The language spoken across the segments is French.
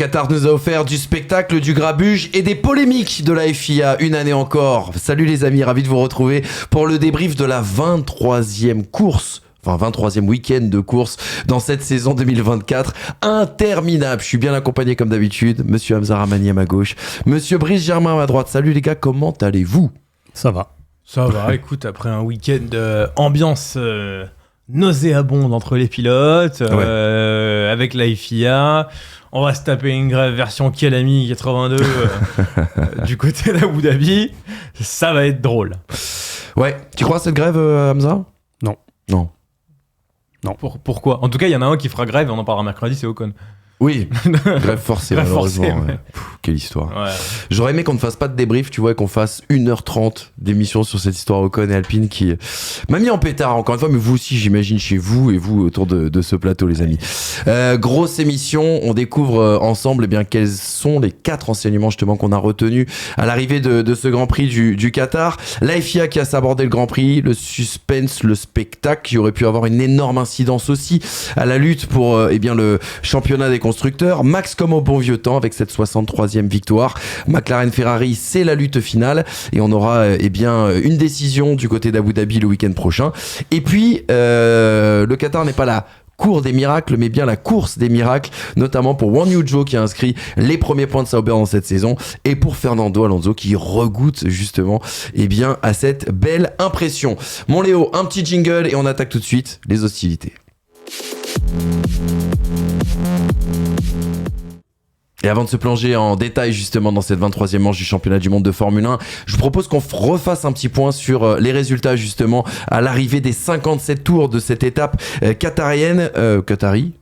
Qatar nous a offert du spectacle, du grabuge et des polémiques de la FIA une année encore. Salut les amis, ravi de vous retrouver pour le débrief de la 23e course. 23e week-end de course dans cette saison 2024 interminable. Je suis bien accompagné comme d'habitude. Monsieur Hamza Ramani à ma gauche, Monsieur Brice Germain à ma droite. Salut les gars, comment allez-vous ? Ça va, écoute, après un week-end ambiance nauséabonde entre les pilotes, avec la FIA, on va se taper une grève version Kialami 82 du côté d'Abu Dhabi. Ça va être drôle. Ouais, tu crois à cette grève, Hamza ? Non. Pourquoi ? En tout cas, il y en a un qui fera grève et on en parlera mercredi, c'est Ocon. Oui, grève forcée malheureusement. Ouais. Quelle histoire. Ouais. J'aurais aimé qu'on ne fasse pas de débrief, tu vois, et qu'on fasse 1h30 d'émission sur cette histoire Ocon et Alpine qui m'a mis en pétard encore une fois, mais vous aussi j'imagine chez vous et vous autour de ce plateau les amis. Grosse émission, on découvre ensemble quels sont les 4 enseignements justement qu'on a retenus à l'arrivée de ce Grand Prix du Qatar. La FIA qui a sabordé le Grand Prix, le suspense, le spectacle qui aurait pu avoir une énorme incidence aussi à la lutte pour le championnat des constructeurs. Max comme au bon vieux temps avec cette 63e victoire. McLaren Ferrari, c'est la lutte finale et on aura une décision du côté d'Abu Dhabi le week-end prochain. Et puis le Qatar n'est pas la cour des miracles, mais bien la course des miracles, notamment pour Guan Yu Zhou qui a inscrit les premiers points de Sauber dans cette saison et pour Fernando Alonso qui regoute justement à cette belle impression. Mon Léo, un petit jingle et on attaque tout de suite les hostilités. Et avant de se plonger en détail justement dans cette 23e manche du championnat du monde de Formule 1, je vous propose qu'on refasse un petit point sur les résultats justement à l'arrivée des 57 tours de cette étape qatarienne. Qatari,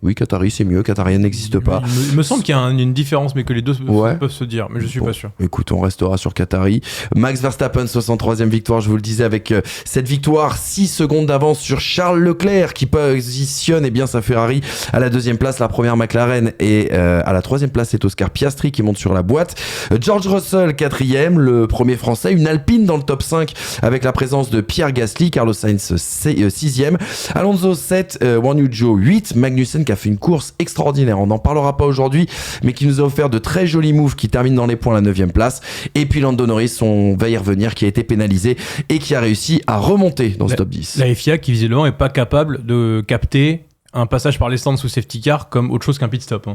c'est mieux, qatarienne n'existe pas. Il me semble qu'il y a une différence, mais que les deux peuvent se dire, mais je suis pas sûr. Écoute, on restera sur Qatari. Max Verstappen, 63e victoire, je vous le disais, avec cette victoire, 6 secondes d'avance sur Charles Leclerc qui positionne sa Ferrari à la 2e place, la première McLaren et à la 3e place c'est Oscar Piastri qui monte sur la boîte. George Russell 4e, le premier français, une Alpine dans le top 5 avec la présence de Pierre Gasly, Carlos Sainz 6e, Alonso 7, Guan Yu Zhou 8, Magnussen qui a fait une course extraordinaire, on n'en parlera pas aujourd'hui mais qui nous a offert de très jolis moves qui terminent dans les points à la 9e place, et puis Lando Norris, on va y revenir, qui a été pénalisé et qui a réussi à remonter dans ce top 10. La FIA qui visiblement est pas capable de capter un passage par les stands sous safety car comme autre chose qu'un pit stop.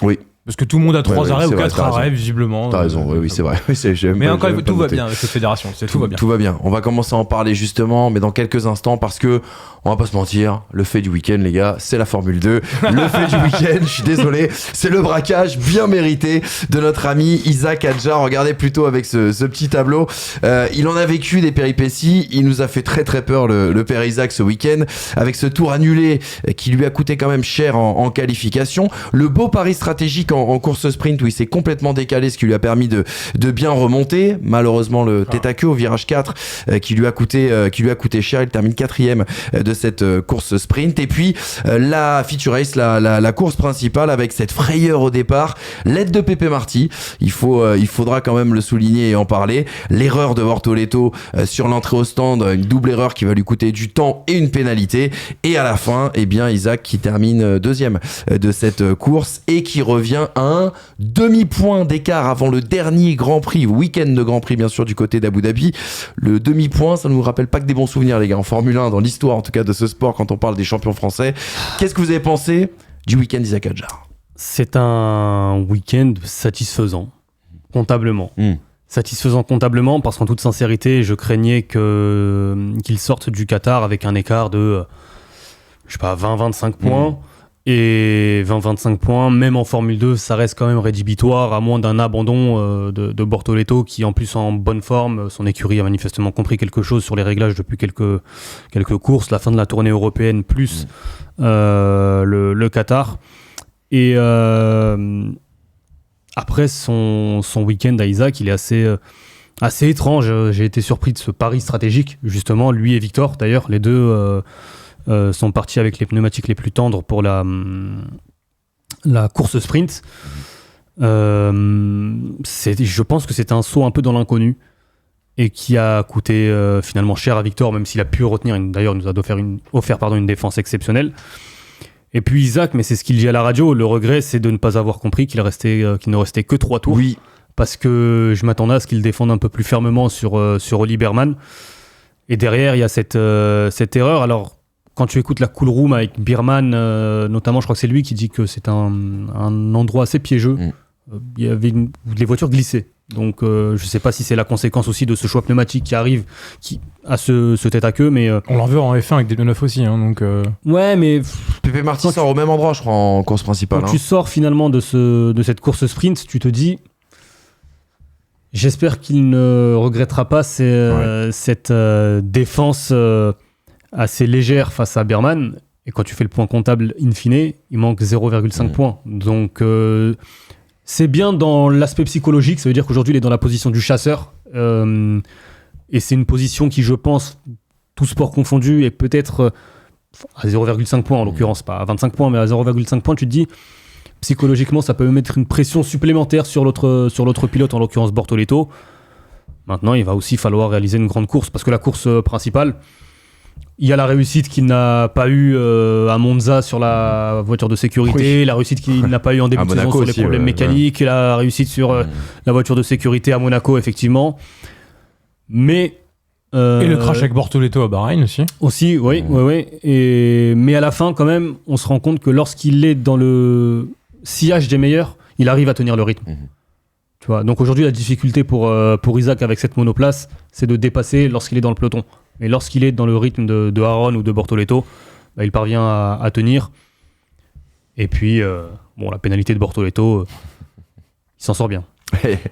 Oui. Parce que tout le monde a 3 arrêts ou 4 arrêts, visiblement. T'as raison, oui, c'est vrai. Mais encore, tout va bien avec cette fédération. Tout va bien. Tout va bien. On va commencer à en parler justement, mais dans quelques instants, parce que, on va pas se mentir, le fait du week-end, les gars, c'est la Formule 2. Le fait du week-end, je suis désolé, c'est le braquage bien mérité de notre ami Isaac Adjar. Regardez plutôt avec ce petit tableau. Il en a vécu des péripéties. Il nous a fait très très peur, le père Isaac, ce week-end, avec ce tour annulé qui lui a coûté quand même cher en qualification. Le beau pari stratégique en course sprint où il s'est complètement décalé, ce qui lui a permis de bien remonter. Malheureusement le tête à queue au virage 4 qui lui a coûté cher. Il termine 4e de cette course sprint. Et puis la feature race, la course principale avec cette frayeur au départ, l'aide de Pepe Marty. Il faudra quand même le souligner et en parler. L'erreur de Bortoleto sur l'entrée au stand, une double erreur qui va lui coûter du temps et une pénalité. Et à la fin, Isaac qui termine 2e de cette course et qui revient à un demi-point d'écart avant le dernier Grand Prix, week-end de Grand Prix bien sûr du côté d'Abu Dhabi. Le demi-point, ça ne nous rappelle pas que des bons souvenirs les gars en Formule 1, dans l'histoire en tout cas de ce sport quand on parle des champions français. Qu'est-ce que vous avez pensé du week-end d'Isaac Adjar ? C'est un week-end satisfaisant, comptablement. Satisfaisant comptablement parce qu'en toute sincérité, je craignais qu'il sorte du Qatar avec un écart de 20-25 points. Et 20-25 points, même en Formule 2, ça reste quand même rédhibitoire, à moins d'un abandon de Bortoleto, qui en plus en bonne forme. Son écurie a manifestement compris quelque chose sur les réglages depuis quelques courses, la fin de la tournée européenne, plus le Qatar. Et après son week-end à Isaac, il est assez étrange. J'ai été surpris de ce pari stratégique, justement, lui et Victor, d'ailleurs, les deux... sont partis avec les pneumatiques les plus tendres pour la course sprint. Je pense que c'est un saut un peu dans l'inconnu et qui a coûté finalement cher à Victor, même s'il a pu retenir. D'ailleurs, il nous a offert une défense exceptionnelle. Et puis Isaac, mais c'est ce qu'il dit à la radio, le regret c'est de ne pas avoir compris qu'il ne restait que 3 tours. Oui. Parce que je m'attendais à ce qu'il défende un peu plus fermement sur Oli Berman. Et derrière, il y a cette erreur. Alors, quand tu écoutes la Cool Room avec Birman, notamment, je crois que c'est lui qui dit que c'est un endroit assez piégeux. Il y avait les voitures glissaient. Donc, je ne sais pas si c'est la conséquence aussi de ce choix pneumatique qui arrive à ce tête à queue, mais... On l'en veut en F1 avec des pneus neufs aussi, hein, donc... Ouais, mais... Pépé Marty sort au même endroit, je crois, en course principale. Quand tu sors finalement de cette course sprint, tu te dis... J'espère qu'il ne regrettera pas cette défense assez légère face à Berman. Et quand tu fais le point comptable in fine, il manque 0,5 points. Donc, c'est bien dans l'aspect psychologique. Ça veut dire qu'aujourd'hui, il est dans la position du chasseur. Et c'est une position qui, je pense, tout sport confondu, est peut-être à 0,5 points, en l'occurrence. Pas à 25 points, mais à 0,5 points, tu te dis... Psychologiquement, ça peut mettre une pression supplémentaire sur l'autre pilote, en l'occurrence Bortoleto. Maintenant, il va aussi falloir réaliser une grande course, parce que la course principale, il y a la réussite qu'il n'a pas eu à Monza sur la voiture de sécurité, la réussite qu'il n'a pas eu en début de saison sur les problèmes mécaniques, la réussite sur la voiture de sécurité à Monaco, effectivement. Mais... Et le crash avec Bortoleto à Bahreïn aussi. Aussi, oui. Mais à la fin, quand même, on se rend compte que lorsqu'il est dans le sillage des meilleurs, il arrive à tenir le rythme. Tu vois, donc aujourd'hui, la difficulté pour Isaac avec cette monoplace, c'est de dépasser lorsqu'il est dans le peloton. Mais lorsqu'il est dans le rythme de Aaron ou de Bortoleto, bah, il parvient à tenir. Et puis, la pénalité de Bortoleto, il s'en sort bien.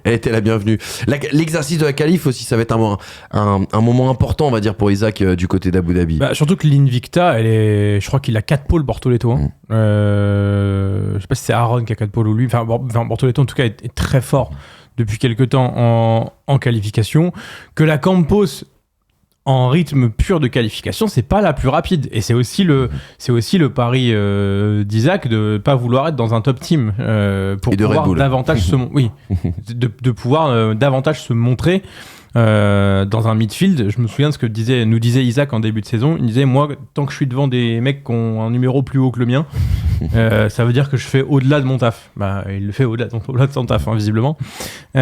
Elle était la bienvenue. L'exercice de la qualif aussi, ça va être un moment important, on va dire, pour Isaac du côté d'Abu Dhabi. Bah, surtout que l'Invicta, je crois qu'il a 4 pôles Bortoleto. Hein. Je sais pas si c'est Aaron qui a 4 pôles ou lui. Enfin, Bortoleto, en tout cas, est très fort depuis quelques temps en qualification. Que la Campos, en rythme pur de qualification, c'est pas la plus rapide. Et c'est aussi le pari d'Isaac de pas vouloir être dans un top team pour pouvoir davantage de pouvoir davantage se montrer dans un midfield. Je me souviens de ce que nous disait Isaac en début de saison. Il disait, moi, tant que je suis devant des mecs qui ont un numéro plus haut que le mien, ça veut dire que je fais au-delà de mon taf. Bah, il le fait au-delà de son taf, hein, visiblement. Oui,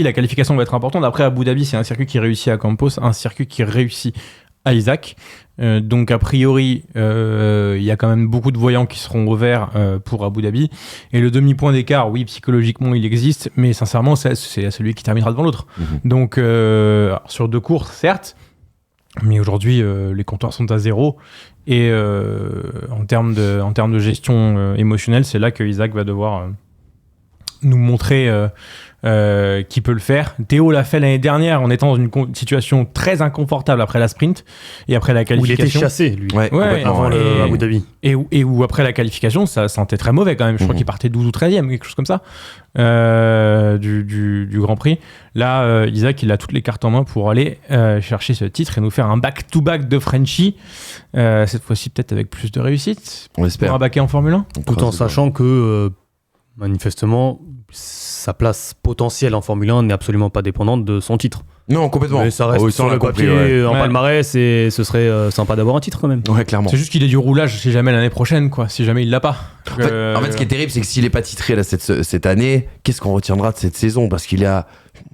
la qualification va être importante. Après, Abu Dhabi, c'est un circuit qui réussit à Campos, un circuit qui réussit à Isaac. Donc, a priori, il y a quand même beaucoup de voyants qui seront au vert pour Abu Dhabi. Et le demi-point d'écart, oui, psychologiquement, il existe, mais sincèrement, c'est celui qui terminera devant l'autre. Donc, sur 2 courses, certes, mais aujourd'hui, les compteurs sont à 0. Et en termes de gestion émotionnelle, c'est là que Isaac va devoir nous montrer qui peut le faire. Théo l'a fait l'année dernière en étant dans une situation très inconfortable après la sprint et après la qualification. Où il était chassé, lui, avant Abu Dhabi. Et où après la qualification, ça sentait très mauvais quand même. Je crois qu'il partait 12 ou 13e, quelque chose comme ça, du Grand Prix. Là, Isaac, il a toutes les cartes en main pour aller chercher ce titre et nous faire un back-to-back de Frenchie. Cette fois-ci, peut-être avec plus de réussite. On espère. Pour un baquet en Formule 1. Tout en sachant que, manifestement, sa place potentielle en Formule 1 n'est absolument pas dépendante de son titre. Non, complètement. Mais ça reste sur le papier, en palmarès, et ce serait sympa d'avoir un titre quand même. Ouais, clairement. C'est juste qu'il ait du roulage si jamais l'année prochaine, quoi. Si jamais il l'a pas. En fait, ce qui est terrible, c'est que s'il n'est pas titré là, cette année, qu'est-ce qu'on retiendra de cette saison ? Parce qu'il a,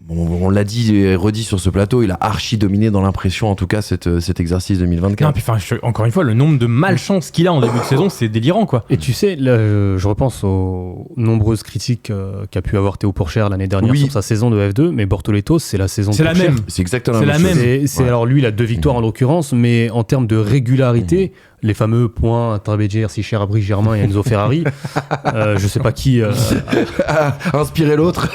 on l'a dit et redit sur ce plateau, il a archi dominé dans l'impression, en tout cas, cet exercice 2024. Non, puis, encore une fois, le nombre de malchance qu'il a en début de saison, c'est délirant, quoi. Et tu sais, là, je repense aux nombreuses critiques qu'a pu avoir Théo Pourchaire l'année dernière sur sa saison de F2, mais Bortoleto, c'est la saison de Pourchaire. C'est la même. C'est exactement la même. Alors lui, il a 2 victoires en l'occurrence, mais en termes de régularité, les fameux points Intermédiaire si cher à Brice Germain et Enzo Ferrari, je sais pas qui a inspiré l'autre.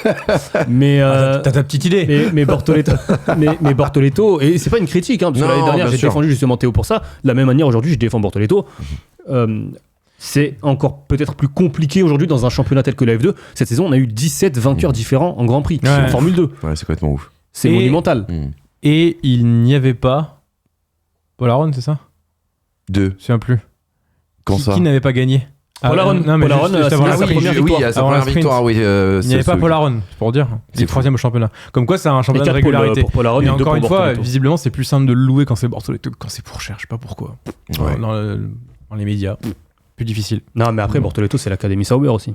Mais t'as ta petite idée. Mais Bortoleto, et c'est pas une critique, hein, parce que l'année dernière j'ai défendu justement Théo pour ça. De la même manière, aujourd'hui, je défends Bortoleto. C'est encore peut-être plus compliqué aujourd'hui dans un championnat tel que la F2. Cette saison, on a eu 17 vainqueurs différents en Grand Prix, en Formule 2. Ouais, c'est complètement ouf. C'est monumental. Et il n'y avait pas Paul Aron, c'est ça ? 2. Je ne sais plus. Quand ça ? Qui n'avait pas gagné ? Polaron, non, mais Polaron, juste c'est avant sa la première sprint. victoire. Oui, à sa Avant la première sprint. victoire, oui. Il n'y avait pas Polaron, c'est pour dire. Il est fou. 3ème au championnat. Comme quoi, c'est un Et championnat de 4 pôles régularité. pour Polaron Et et 2 encore pour une fois, Bortoleto. visiblement, c'est plus simple de le louer quand c'est Bortoleto que quand c'est Pourchère. Je sais pas pourquoi. Ouais. Dans les médias. Plus difficile. Non, mais après, Bortoleto, c'est l'Académie Sauber aussi.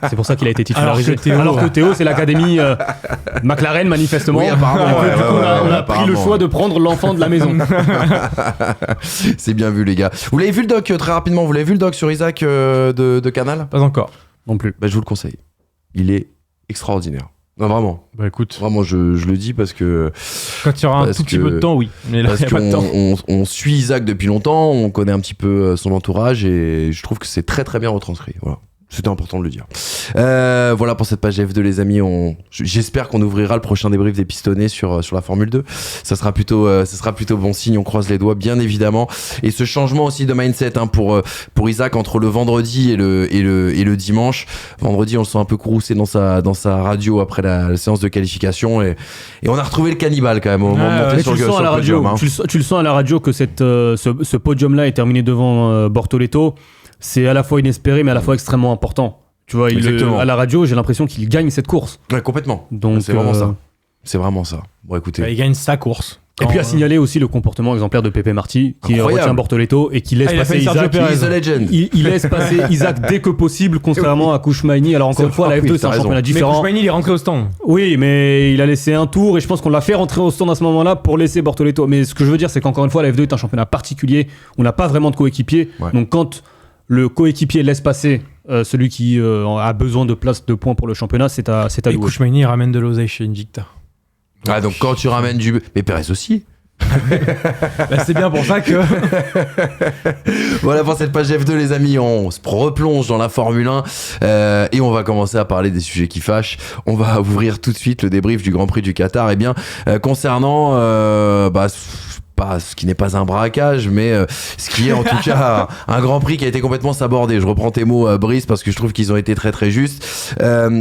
C'est pour ça qu'il a été titularisé. Alors que Théo, c'est l'Académie McLaren, manifestement. Oui, apparemment. Et du coup, on a pris le apparemment. choix de prendre l'enfant de la maison. C'est bien vu, les gars. Vous l'avez vu le doc, très rapidement, vous l'avez vu le doc sur Isaac de Canal? Pas encore. Non plus. Bah, je vous le conseille. Il est extraordinaire. Non, vraiment. Bah écoute, Vraiment, je le dis parce que quand il y aura un Parce tout petit que- peu de temps, oui. Mais là, parce il n'y a pas de temps. qu'on on suit Isaac depuis longtemps, on connaît un petit peu son entourage et je trouve que c'est très très bien retranscrit. Voilà. C'était important de le dire. Voilà pour cette page F2, les amis. J'espère qu'on ouvrira le prochain débrief des pistonnés sur la Formule 2. Ça sera plutôt bon signe. On croise les doigts, bien évidemment. Et ce changement aussi de mindset pour Isaac entre le vendredi et le dimanche. Vendredi, on le sent un peu courroucé dans sa radio après la séance de qualification et on a retrouvé le cannibale quand même au moment de monter Mais sur tu le le sens à la radio. podium, hein. Tu le sens à la radio que ce podium-là est terminé devant Bortoleto. C'est à la fois inespéré, mais à la fois extrêmement important. Tu vois, Exactement. à la radio, j'ai l'impression qu'il gagne cette course. Ouais, complètement. Donc, C'est vraiment ça. C'est vraiment ça. Bon, écoutez. Bah, il gagne sa course. Et puis Quand, à signaler aussi le comportement exemplaire de Pepe Marti, qui Incroyable. retient Bortoleto et qui laisse il a passer fait Sergio Isaac. Pérez. He's a legend. Il laisse passer Isaac dès que possible, contrairement à Kouchmaini. Alors encore C'est une fois, la vrai, F2 oui, c'est un t'as raison. championnat Mais différent. Kouchmaini, il est rentré au stand. Oui, mais il a laissé un tour et je pense qu'on l'a fait rentrer au stand à ce moment-là pour laisser Bortoleto. Mais ce que je veux dire, c'est qu'encore une fois, la F2 est un championnat particulier. On n'a pas vraiment de coéquipier. Ouais. Donc quand le coéquipier laisse passer celui qui a besoin de place de points pour le championnat, c'est à Et louer. Kouchmaini, il ramène de l'oseille chez Invicta. Ah, donc quand tu ramènes du... Mais Pérez aussi. Bah, c'est bien pour ça que. Voilà pour cette page F2, les amis. On se replonge dans la Formule 1 et on va commencer à parler des sujets qui fâchent. On va ouvrir tout de suite le débrief du Grand Prix du Qatar. Et bien, concernant pas ce qui n'est pas un braquage, mais ce qui est en tout cas un Grand Prix qui a été complètement sabordé. Je reprends tes mots, Brice, parce que je trouve qu'ils ont été très très justes.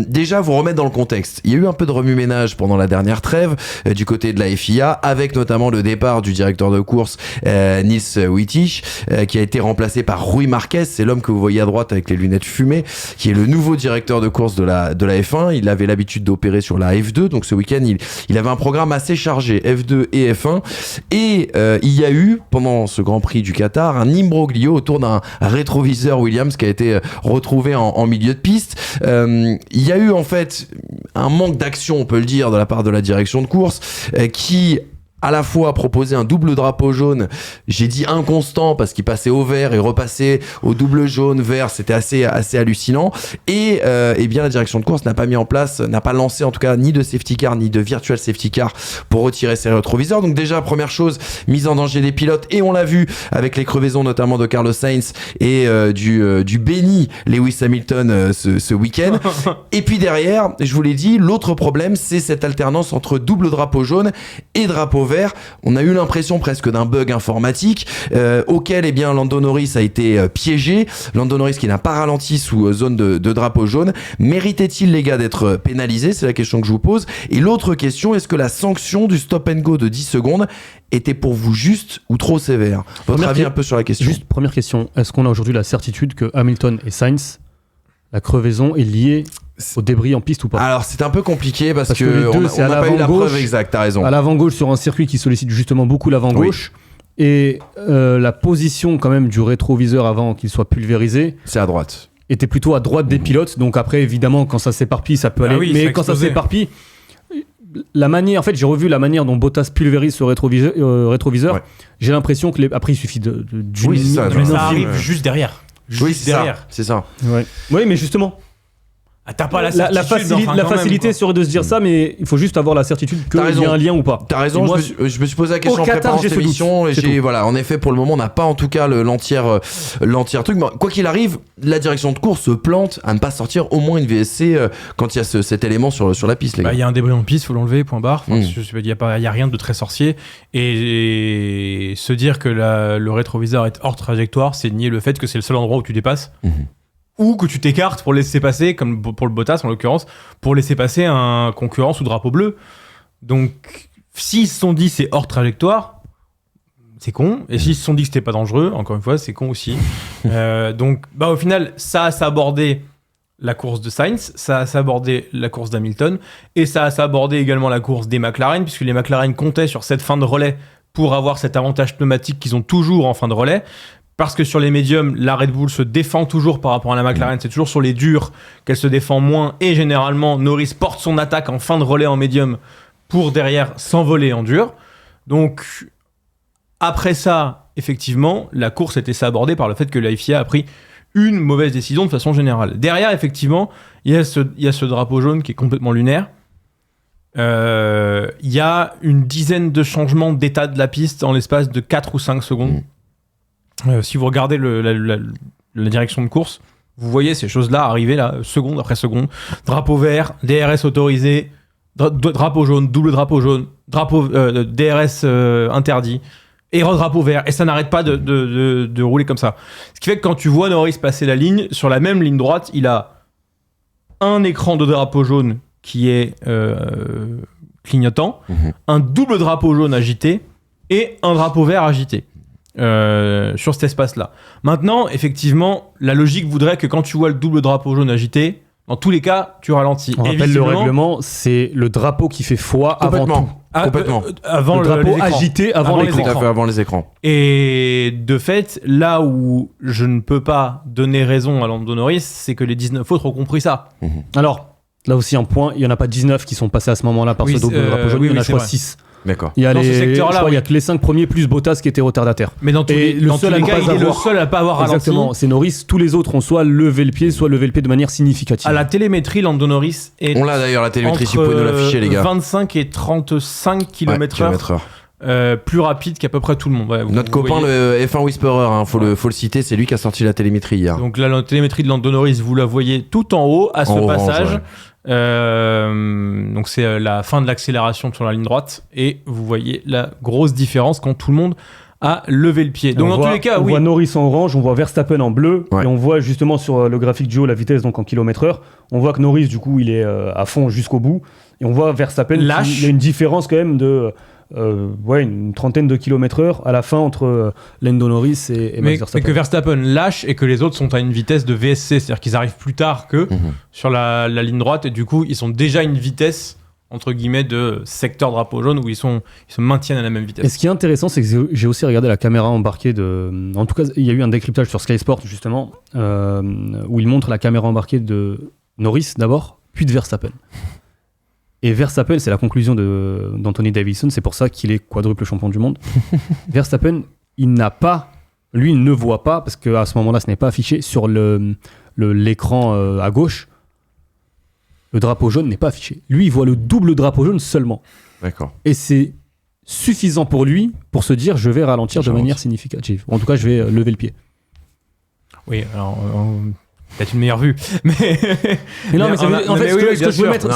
Déjà, vous remettre dans le contexte. Il y a eu un peu de remue-ménage pendant la dernière trêve du côté de la FIA, avec notamment le départ du directeur de course Nils Wittich, qui a été remplacé par Rui Marquez. C'est l'homme que vous voyez à droite avec les lunettes fumées, qui est le nouveau directeur de course de la F1. Il avait l'habitude d'opérer sur la F2, donc ce week-end, il avait un programme assez chargé, F2 et F1. Et il y a eu, pendant ce Grand Prix du Qatar, un imbroglio autour d'un rétroviseur Williams qui a été retrouvé en milieu de piste. Il y a eu en fait un manque d'action, on peut le dire, de la part de la direction de course, qui à la fois proposé un double drapeau jaune, j'ai dit inconstant parce qu'il passait au vert et repassait au double jaune vert, c'était assez hallucinant. Et bien la direction de course n'a pas lancé en tout cas ni de safety car ni de virtual safety car pour retirer ses rétroviseurs. Donc déjà première chose, mise en danger des pilotes, et on l'a vu avec les crevaisons notamment de Carlos Sainz et du béni Lewis Hamilton ce week-end. Et puis derrière, je vous l'ai dit, l'autre problème c'est cette alternance entre double drapeau jaune et drapeau vert. On a eu l'impression presque d'un bug informatique auquel eh bien Lando Norris a été piégé. Lando Norris qui n'a pas ralenti sous zone de drapeau jaune. Méritait-il les gars d'être pénalisé? C'est la question que je vous pose. Et l'autre question, est-ce que la sanction du stop and go de 10 secondes était pour vous juste ou trop sévère? Votre avis un peu sur la question. Juste première question, est-ce qu'on a aujourd'hui la certitude que Hamilton et Sainz, la crevaison est liée au débris en piste ou pas? Alors c'est un peu compliqué parce que les que deux, on c'est à n'a pas eu la l'avant-gauche. preuve exacte, t'as raison. À l'avant-gauche sur un circuit qui sollicite justement beaucoup l'avant-gauche. Et la position quand même du rétroviseur avant qu'il soit pulvérisé C'est à droite. était plutôt à droite des pilotes. Donc après, évidemment, quand ça s'éparpille, ça peut aller. oui, Mais ça quand ça explosait. s'éparpille, la manière, en fait, j'ai revu la manière dont Bottas pulvérise ce rétroviseur. Ouais. J'ai l'impression que après, il suffit d'une Oui, c'est ça, d'une Mais ça infime- arrive juste derrière. Oui, Juste c'est ça. derrière. C'est ça. Ouais. Oui, mais justement, Ah, t'as pas la la certitude. enfin, la quand même, facilité quoi. serait de se dire ça, mais il faut juste avoir la certitude T'as qu'il y raison. a un lien ou pas. T'as raison, Et moi, je me suis posé la question au en Qatar, préparant j'ai cette ce doute, émission et c'est j'ai tout. voilà, en effet pour le moment on n'a pas en tout cas l'entière truc. Mais quoi qu'il arrive, la direction de course se plante à ne pas sortir au moins une VSC quand il y a cet élément sur la piste, les gars. Il y a un débris en piste, faut l'enlever, point barre. Enfin, Mm. il n'y a rien de très sorcier. Et se dire que le rétroviseur est hors trajectoire, c'est nier le fait que c'est le seul endroit où tu dépasses. Mhm. Ou que tu t'écartes pour laisser passer, comme pour le Bottas en l'occurrence, pour laisser passer un concurrent sous drapeau bleu. Donc, s'ils se sont dit c'est hors trajectoire, c'est con. Et s'ils se sont dit que c'était pas dangereux, encore une fois, c'est con aussi. Donc, au final, ça a sabordé la course de Sainz, ça a sabordé la course d'Hamilton, et ça a sabordé également la course des McLaren, puisque les McLaren comptaient sur cette fin de relais pour avoir cet avantage pneumatique qu'ils ont toujours en fin de relais. Parce que sur les médiums, la Red Bull se défend toujours par rapport à la McLaren. C'est toujours sur les durs qu'elle se défend moins. Et généralement, Norris porte son attaque en fin de relais en médium pour derrière s'envoler en dur. Donc, après ça, effectivement, la course était sabordée par le fait que la FIA a pris une mauvaise décision de façon générale. Derrière, effectivement, il y a ce drapeau jaune qui est complètement lunaire. Il y a une dizaine de changements d'état de la piste en l'espace de 4 ou 5 secondes. Si vous regardez la direction de course, vous voyez ces choses-là arriver là, seconde après seconde. Drapeau vert, DRS autorisé, drapeau jaune, double drapeau jaune, drapeau DRS interdit, et drapeau vert. Et ça n'arrête pas de rouler comme ça. Ce qui fait que quand tu vois Norris passer la ligne, sur la même ligne droite, il a un écran de drapeau jaune qui est clignotant, un double drapeau jaune agité et un drapeau vert agité. Sur cet espace-là. Maintenant, effectivement, la logique voudrait que quand tu vois le double drapeau jaune agité, dans tous les cas, tu ralentis. On rappelle le règlement, c'est le drapeau qui fait foi avant tout. Complètement. Avant le drapeau agité avant l'écran. Tout à fait, avant les écrans. Et de fait, là où je ne peux pas donner raison à Lando Norris, c'est que les 19 autres ont compris ça. Alors, là aussi un point, il n'y en a pas 19 qui sont passés à ce moment-là par ce double drapeau jaune, il y en a je crois 6. D'accord. Il y a dans ce secteur-là, il y a que les 5 premiers plus Bottas qui étaient retardataires. Mais dans tous les cas, il est le seul à pas avoir ralenti. Exactement, c'est Norris. Tous les autres ont soit levé le pied de manière significative. À la télémétrie, Lando Norris est. On l'a d'ailleurs la télémétrie, si vous pouvez nous l'afficher, les gars. 25 et 35 km/h. Plus rapide qu'à peu près tout le monde. Ouais, Notre copain, le F1 Whisperer, faut le citer, c'est lui qui a sorti la télémétrie hier. Donc là, la télémétrie de Lando Norris, vous la voyez tout en haut à ce passage. Ouais. Donc c'est la fin de l'accélération sur la ligne droite et vous voyez la grosse différence quand tout le monde a levé le pied. Donc dans tous les cas, on voit Norris en orange, on voit Verstappen en bleu et on voit justement sur le graphique du haut la vitesse donc en km/h. On voit que Norris du coup il est à fond jusqu'au bout et on voit Verstappen il y a une différence quand même de une trentaine de km/h à la fin entre Lando Norris et Max Verstappen. Mais que Verstappen lâche et que les autres sont à une vitesse de VSC, c'est-à-dire qu'ils arrivent plus tard que sur la ligne droite et du coup ils sont déjà à une vitesse entre guillemets de secteur drapeau jaune où ils se maintiennent à la même vitesse. Et ce qui est intéressant, c'est que j'ai aussi regardé la caméra embarquée en tout cas il y a eu un décryptage sur Sky Sport justement où il montre la caméra embarquée de Norris d'abord puis de Verstappen. Et Verstappen, c'est la conclusion d'Anthony Davidson, c'est pour ça qu'il est quadruple champion du monde. Verstappen, il ne voit pas, parce qu'à ce moment-là, ce n'est pas affiché, sur l'écran à gauche, le drapeau jaune n'est pas affiché. Lui, il voit le double drapeau jaune seulement. D'accord. Et c'est suffisant pour lui pour se dire, je vais ralentir de manière significative. En tout cas, je vais lever le pied. Oui, alors... peut-être une meilleure vue, mais non, mais en fait, ce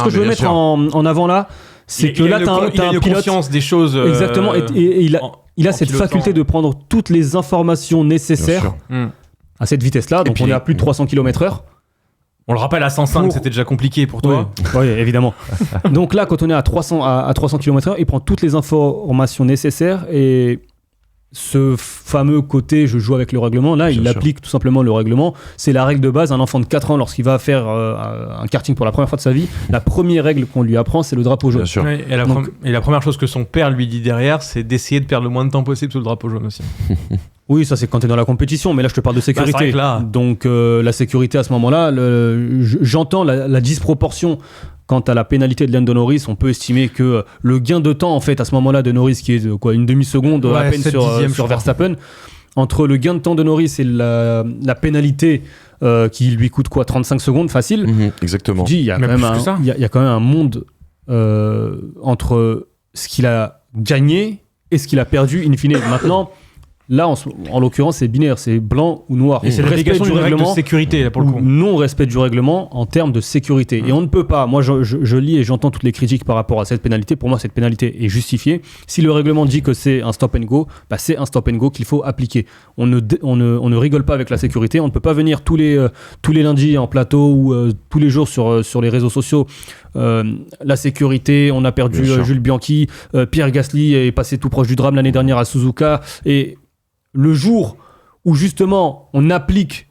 que je veux mettre en avant là, c'est que là, t'as un pilote conscience des choses. Exactement, et il a cette faculté de prendre toutes les informations nécessaires à cette vitesse-là. Donc, on est à plus de 300 km/h. On le rappelle, à 105, c'était déjà compliqué pour toi. Oui, évidemment. Donc là, quand on est à 300 km/h, il prend toutes les informations nécessaires et ce fameux côté je joue avec le règlement, là il applique tout simplement le règlement. C'est la règle de base. Un enfant de 4 ans, lorsqu'il va faire un karting pour la première fois de sa vie, la première règle qu'on lui apprend, c'est le drapeau jaune. Ouais, et la première chose que son père lui dit derrière, c'est d'essayer de perdre le moins de temps possible sous le drapeau jaune aussi. Oui, ça c'est quand t'es dans la compétition, mais là je te parle de sécurité. Donc la sécurité à ce moment-là, j'entends la disproportion. Quant à la pénalité de Lando Norris, on peut estimer que le gain de temps en fait à ce moment-là de Norris, qui est de une demi-seconde à peine sur Verstappen, entre le gain de temps de Norris et la pénalité qui lui coûte 35 secondes facile. Exactement. Il y a quand même un monde entre ce qu'il a gagné et ce qu'il a perdu in fine. Maintenant, là, en l'occurrence, c'est binaire, c'est blanc ou noir. Et c'est l'application du règlement de sécurité, là, pour le coup. Non-respect du règlement en termes de sécurité. Et on ne peut pas, moi je lis et j'entends toutes les critiques par rapport à cette pénalité. Pour moi, cette pénalité est justifiée. Si le règlement dit que c'est un stop and go, c'est un stop and go qu'il faut appliquer. On ne rigole pas avec la sécurité. On ne peut pas venir tous les lundis en plateau ou tous les jours sur les réseaux sociaux la sécurité, on a perdu Jules Bianchi, Pierre Gasly est passé tout proche du drame l'année dernière à Suzuka, et le jour où justement on applique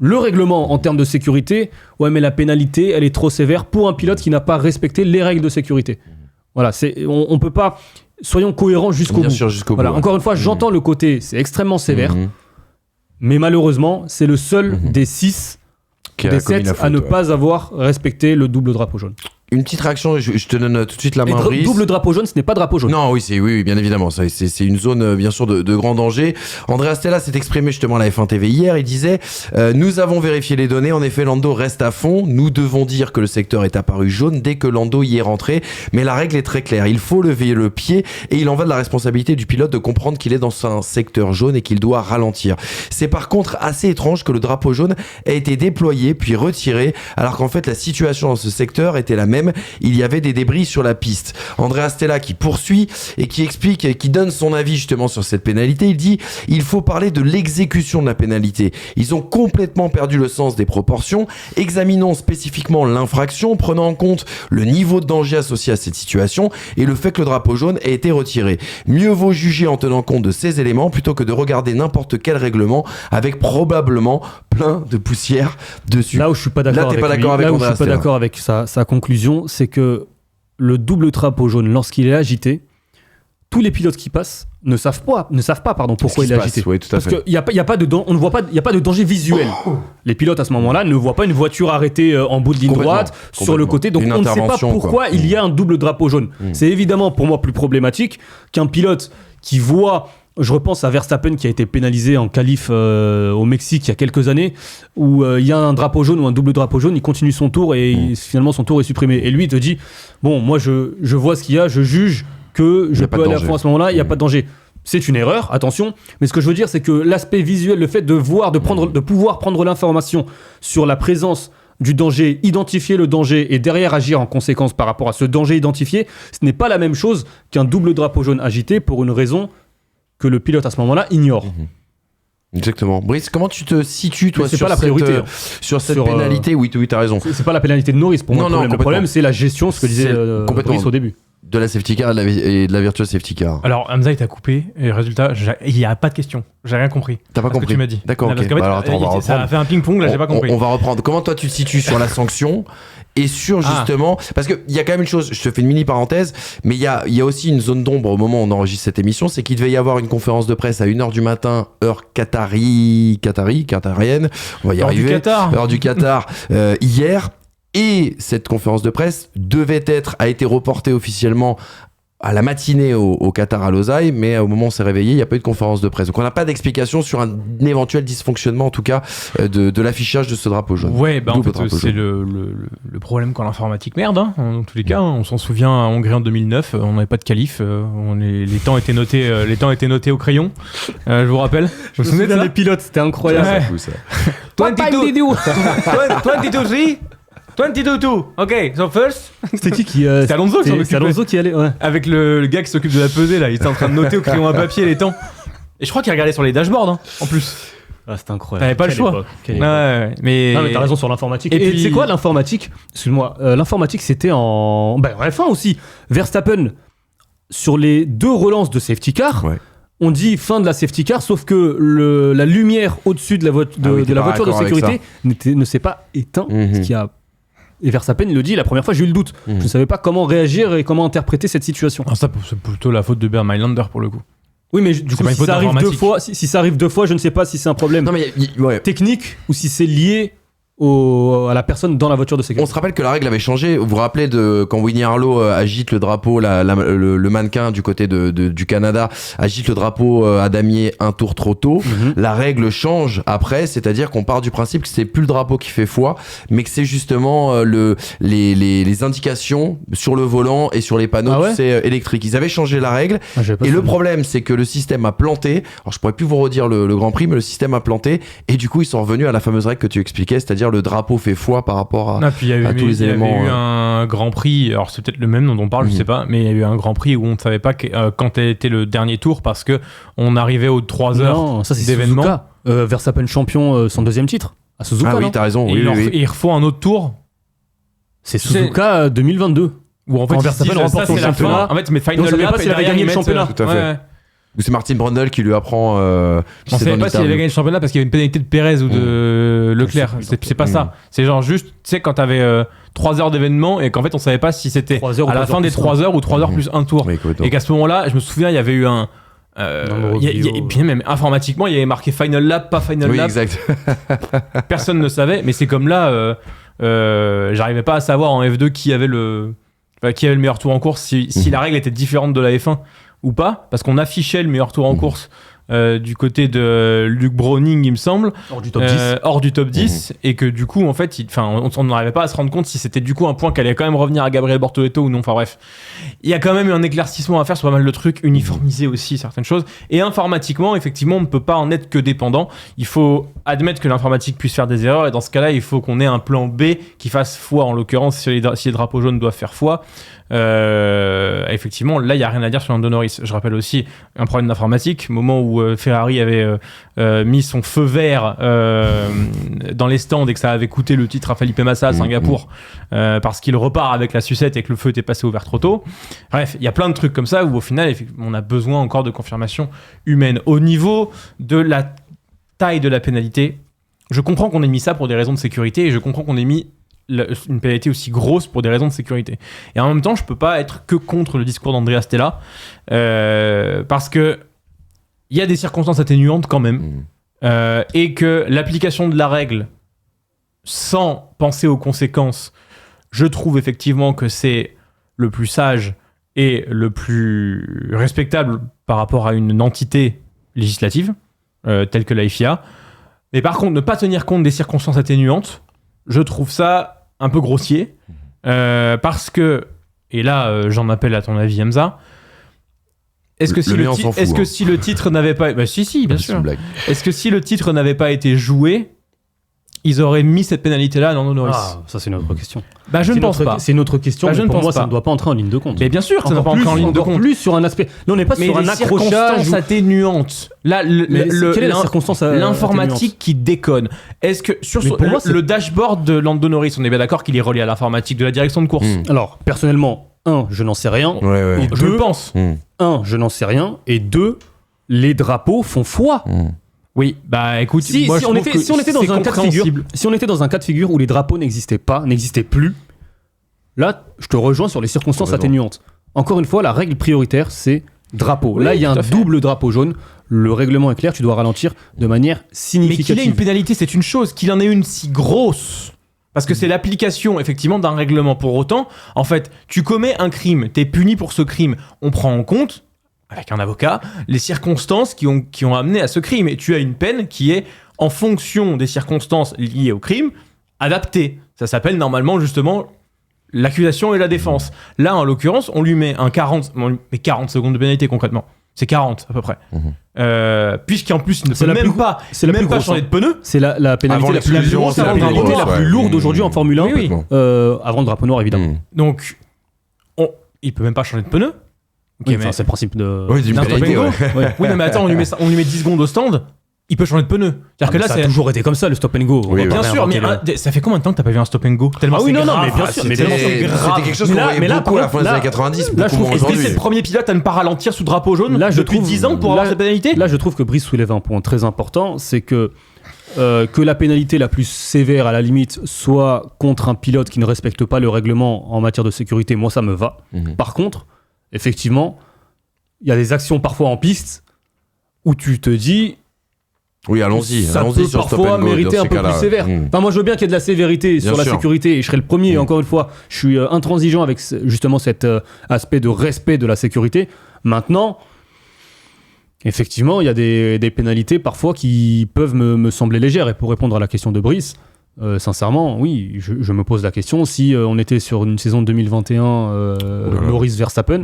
le règlement en termes de sécurité, ouais mais la pénalité elle est trop sévère pour un pilote qui n'a pas respecté les règles de sécurité. Voilà, on peut pas, soyons cohérents jusqu'au bout. Sûr, jusqu'au voilà, bout. encore une fois, j'entends le côté, c'est extrêmement sévère, mais malheureusement, c'est le seul des 6 des 7 à ne pas avoir respecté le double drapeau jaune. Une petite réaction, je te donne tout de suite la main, Brice. Double drapeau jaune, ce n'est pas drapeau jaune. Non, oui, bien évidemment. C'est une zone, bien sûr, de grand danger. Andrea Stella s'est exprimé justement à la F1 TV hier. Il disait nous avons vérifié les données. En effet, Lando reste à fond. Nous devons dire que le secteur est apparu jaune dès que Lando y est rentré. Mais la règle est très claire. Il faut lever le pied et il en va de la responsabilité du pilote de comprendre qu'il est dans un secteur jaune et qu'il doit ralentir. C'est par contre assez étrange que le drapeau jaune ait été déployé puis retiré alors qu'en fait la situation dans ce secteur était la même. Il y avait des débris sur la piste. Andrea Stella qui poursuit et qui explique et qui donne son avis justement sur cette pénalité. Il dit il faut parler de l'exécution de la pénalité. Ils ont complètement perdu le sens des proportions. Examinons spécifiquement l'infraction, prenant en compte le niveau de danger associé à cette situation et le fait que le drapeau jaune ait été retiré. Mieux vaut juger en tenant compte de ces éléments plutôt que de regarder n'importe quel règlement avec probablement plein de poussière dessus. Là où je suis pas d'accord avec sa conclusion, c'est que le double drapeau jaune, lorsqu'il est agité, tous les pilotes qui passent ne savent pas pourquoi il est agité. Oui, tout à parce fait. qu'il y a pas de on ne voit pas, il y a pas de danger visuel. Les pilotes à ce moment-là ne voient pas une voiture arrêtée en bout de ligne droite sur le côté, donc on ne sait pas pourquoi il y a un double drapeau jaune. C'est évidemment pour moi plus problématique qu'un pilote qui voit. Je repense à Verstappen qui a été pénalisé en qualif au Mexique il y a quelques années, où il y a un drapeau jaune ou un double drapeau jaune, il continue son tour et finalement son tour est supprimé. Et lui il te dit bon, moi je vois ce qu'il y a, je juge que je peux aller à fond à ce moment-là, il n'y a pas de danger. C'est une erreur, attention, mais ce que je veux dire c'est que l'aspect visuel, le fait de pouvoir prendre l'information sur la présence du danger, identifier le danger et derrière agir en conséquence par rapport à ce danger identifié, ce n'est pas la même chose qu'un double drapeau jaune agité pour une raison que le pilote à ce moment-là ignore. Exactement. Brice, comment tu te situes toi sur, pas la priorité, sur cette pénalité? Oui, t'as raison. C'est pas la pénalité de Norris pour moi. Le problème, c'est la gestion, ce que disait Brice au début. De la safety car et de la virtual safety car. Alors Hamza il t'a coupé et résultat il n'y a pas de question, j'ai rien compris. T'as pas compris ce que tu m'as dit. D'accord, ok. Alors, attends, ça a fait un ping-pong là, j'ai pas compris. On va reprendre. Comment toi tu te situes sur la sanction et sur justement parce qu'il y a quand même une chose, je te fais une mini parenthèse, mais il y a aussi une zone d'ombre au moment où on enregistre cette émission, c'est qu'il devait y avoir une conférence de presse à 1h du matin, heure qatarienne, on va y arriver, heure du Qatar hier. Et cette conférence de presse a été reportée officiellement à la matinée au Qatar à Losail, mais au moment où on s'est réveillé, il n'y a pas eu de conférence de presse. Donc on n'a pas d'explication sur un éventuel dysfonctionnement, en tout cas, de l'affichage de ce drapeau jaune. Ouais, en fait, c'est le problème quand l'informatique merde. Hein. Dans tous les cas, on s'en souvient à Hongrie en 2009, on n'avait pas de qualif, les temps étaient notés au crayon. Je vous rappelle. Je me souviens des pilotes, c'était incroyable. Ouais. C'est fou, ça. 22-2. Ok, so first. C'était qui C'était Alonso qui s'en occupait. C'était Alonso qui allait, ouais. Avec le gars qui s'occupe de la pesée, là. Il était en train de noter au crayon à papier les temps. Et je crois qu'il regardait sur les dashboards, hein, en plus. Ah, c'était incroyable. T'avais pas le choix. Ouais, mais t'as raison sur l'informatique. Et puis... c'est quoi l'informatique? Excuse-moi, l'informatique c'était en F1 aussi. Verstappen, sur les 2 relances de safety car, on dit fin de la safety car, sauf que la lumière au-dessus de la voiture de sécurité ne s'est pas éteinte, ce qui a... Et Verstappen, il le dit, la première fois j'ai eu le doute. Je ne savais pas comment réagir et comment interpréter cette situation. Ah, ça, c'est plutôt la faute de Bernd Mailander pour le coup. Oui, mais du coup, si ça arrive 2 fois, si ça arrive 2 fois, je ne sais pas si c'est un problème technique ou si c'est lié à la personne dans la voiture de sécurité. On se rappelle que la règle avait changé. Vous vous rappelez de quand Winnie Harlow agite le drapeau, le mannequin du côté du Canada agite le drapeau à damier un tour trop tôt. La règle change après, c'est-à-dire qu'on part du principe que c'est plus le drapeau qui fait foi, mais que c'est justement les indications sur le volant et sur les panneaux électriques. Ils avaient changé la règle et le problème c'est que le système a planté. Alors je pourrais plus vous redire le Grand Prix, mais le système a planté et du coup ils sont revenus à la fameuse règle que tu expliquais, c'est-à-dire le drapeau fait foi par rapport à tous les éléments. Il y a eu un Grand Prix, alors c'est peut-être le même dont on parle, je sais pas, mais il y a eu un Grand Prix où on ne savait pas quand était le dernier tour parce que on arrivait aux 3 heures d'événement. Verstappen champion, son 2e titre à Suzuka. Ah oui, t'as raison. Et il refaut un autre tour. C'est Suzuka 2022. Où en fait, Verstappen remporte son championnat. En fait, mais Final on savait Lap pas s'il avait gagné le championnat. Tout à fait. Ou c'est Martin Brundle qui lui apprend. On savait pas s'il avait gagné le championnat parce qu'il y avait une pénalité de Pérez ou de Leclerc. C'est pas ça. C'est genre juste, tu sais, quand t'avais 3 heures d'événement et qu'en fait on savait pas si c'était à la fin des 3 heures ou 3 heures plus un tour. Et qu'à ce moment-là, je me souviens, il y avait eu un. Et puis même informatiquement, il y avait marqué Final Lap, pas Final Lap. Exact. Personne ne savait, mais c'est comme là, j'arrivais pas à savoir en F2 qui avait le meilleur tour en course, si la règle était différente de la F1 ou pas, parce qu'on affichait le meilleur tour en course du côté de Luke Browning, il me semble, hors du top 10, et que du coup, en fait, on n'arrivait pas à se rendre compte si c'était du coup un point qui allait quand même revenir à Gabriel Bortoleto ou non. Enfin bref, il y a quand même eu un éclaircissement à faire sur pas mal de trucs, uniformiser aussi certaines choses, et informatiquement, effectivement, on ne peut pas en être que dépendant. Il faut admettre que l'informatique puisse faire des erreurs, et dans ce cas-là, il faut qu'on ait un plan B qui fasse foi, en l'occurrence, si les drapeaux jaunes doivent faire foi. Effectivement, là il n'y a rien à dire sur Lando Norris. Je rappelle aussi un problème d'informatique, moment où Ferrari avait mis son feu vert dans les stands et que ça avait coûté le titre à Felipe Massa à Singapour parce qu'il repart avec la sucette et que le feu était passé au vert trop tôt. Bref, il y a plein de trucs comme ça où au final on a besoin encore de confirmation humaine. Au niveau de la taille de la pénalité, je comprends qu'on ait mis ça pour des raisons de sécurité et je comprends qu'on ait mis une pénalité aussi grosse pour des raisons de sécurité. Et en même temps, je peux pas être que contre le discours d'Andrea Stella parce que il y a des circonstances atténuantes quand même et que l'application de la règle sans penser aux conséquences, je trouve effectivement que c'est le plus sage et le plus respectable par rapport à une entité législative telle que la FIA. Mais par contre, ne pas tenir compte des circonstances atténuantes, je trouve ça un peu grossier, parce que, et là j'en appelle à ton avis Hamza, est-ce que si le titre n'avait pas... Bah si, bien sûr. Est-ce que si le titre n'avait pas été joué, ils auraient mis cette pénalité-là à Lando Norris? Ça c'est une autre question. Bah je ne pense pas. C'est une autre question, mais pour moi ça ne doit pas entrer en ligne de compte. Mais bien sûr que ça ne doit pas entrer en ligne de compte. Plus sur un aspect... Là on n'est pas sur un accrochage... circonstances atténuantes. Là, quelle est la circonstance l'informatique qui déconne. Est-ce que sur le dashboard de Lando Norris, on est bien d'accord qu'il est relié à l'informatique de la direction de course? Alors, personnellement, je n'en sais rien. Et je le pense. Je n'en sais rien. Et 2, les drapeaux font foi. Oui, bah écoute, si on était dans un cas de figure où les drapeaux n'existaient plus, là, je te rejoins sur les circonstances atténuantes. Encore une fois, la règle prioritaire, c'est drapeau. Oui, là, il y a un double drapeau jaune. Le règlement est clair, tu dois ralentir de manière significative. Mais qu'il ait une pénalité, c'est une chose. Qu'il en ait une si grosse, parce que c'est l'application, effectivement, d'un règlement. Pour autant, en fait, tu commets un crime, t'es puni pour ce crime. On prend en compte, avec un avocat, les circonstances qui ont amené à ce crime. Et tu as une peine qui est, en fonction des circonstances liées au crime, adaptée. Ça s'appelle normalement, justement, l'accusation et la défense. Là, en l'occurrence, on lui met 40 secondes de pénalité, concrètement. C'est 40, à peu près. Puisqu'en plus, il ne peut même pas changer de pneu. C'est la pénalité la plus lourde aujourd'hui en Formule 1. Oui. Avant le drapeau noir, évidemment. Donc, il peut même pas changer de pneu. Okay, oui, c'est le principe de... Oui, d'une pénalité, Oui, mais attends, on lui met 10 secondes au stand, il peut changer de pneu. C'est-à-dire que là, ça a toujours été comme ça, le stop and go. Oui, bien sûr, mais ça fait combien de temps que t'as pas vu un stop and go? Tellement mais bien sûr. C'était quelque chose qu'on voyait beaucoup à la fin des années 90. Là, je trouve que c'est le premier pilote à ne pas ralentir sous drapeau jaune depuis 10 ans pour avoir cette pénalité. Là, je trouve que Brice soulève un point très important, c'est que la pénalité la plus sévère, à la limite, soit contre un pilote qui ne respecte pas le règlement en matière de sécurité, moi, ça me va. Par contre, effectivement, il y a des actions parfois en piste où tu te dis... Oui, allons-y ça peut sur parfois mériter un peu plus sévère. Enfin, moi, je veux bien qu'il y ait de la sévérité sur la sécurité, et je serai le premier, encore une fois, je suis intransigeant avec justement cet aspect de respect de la sécurité. Maintenant, effectivement, il y a des pénalités parfois qui peuvent me sembler légères. Et pour répondre à la question de Brice, sincèrement, oui, je me pose la question, si on était sur une saison 2021 Norris Verstappen,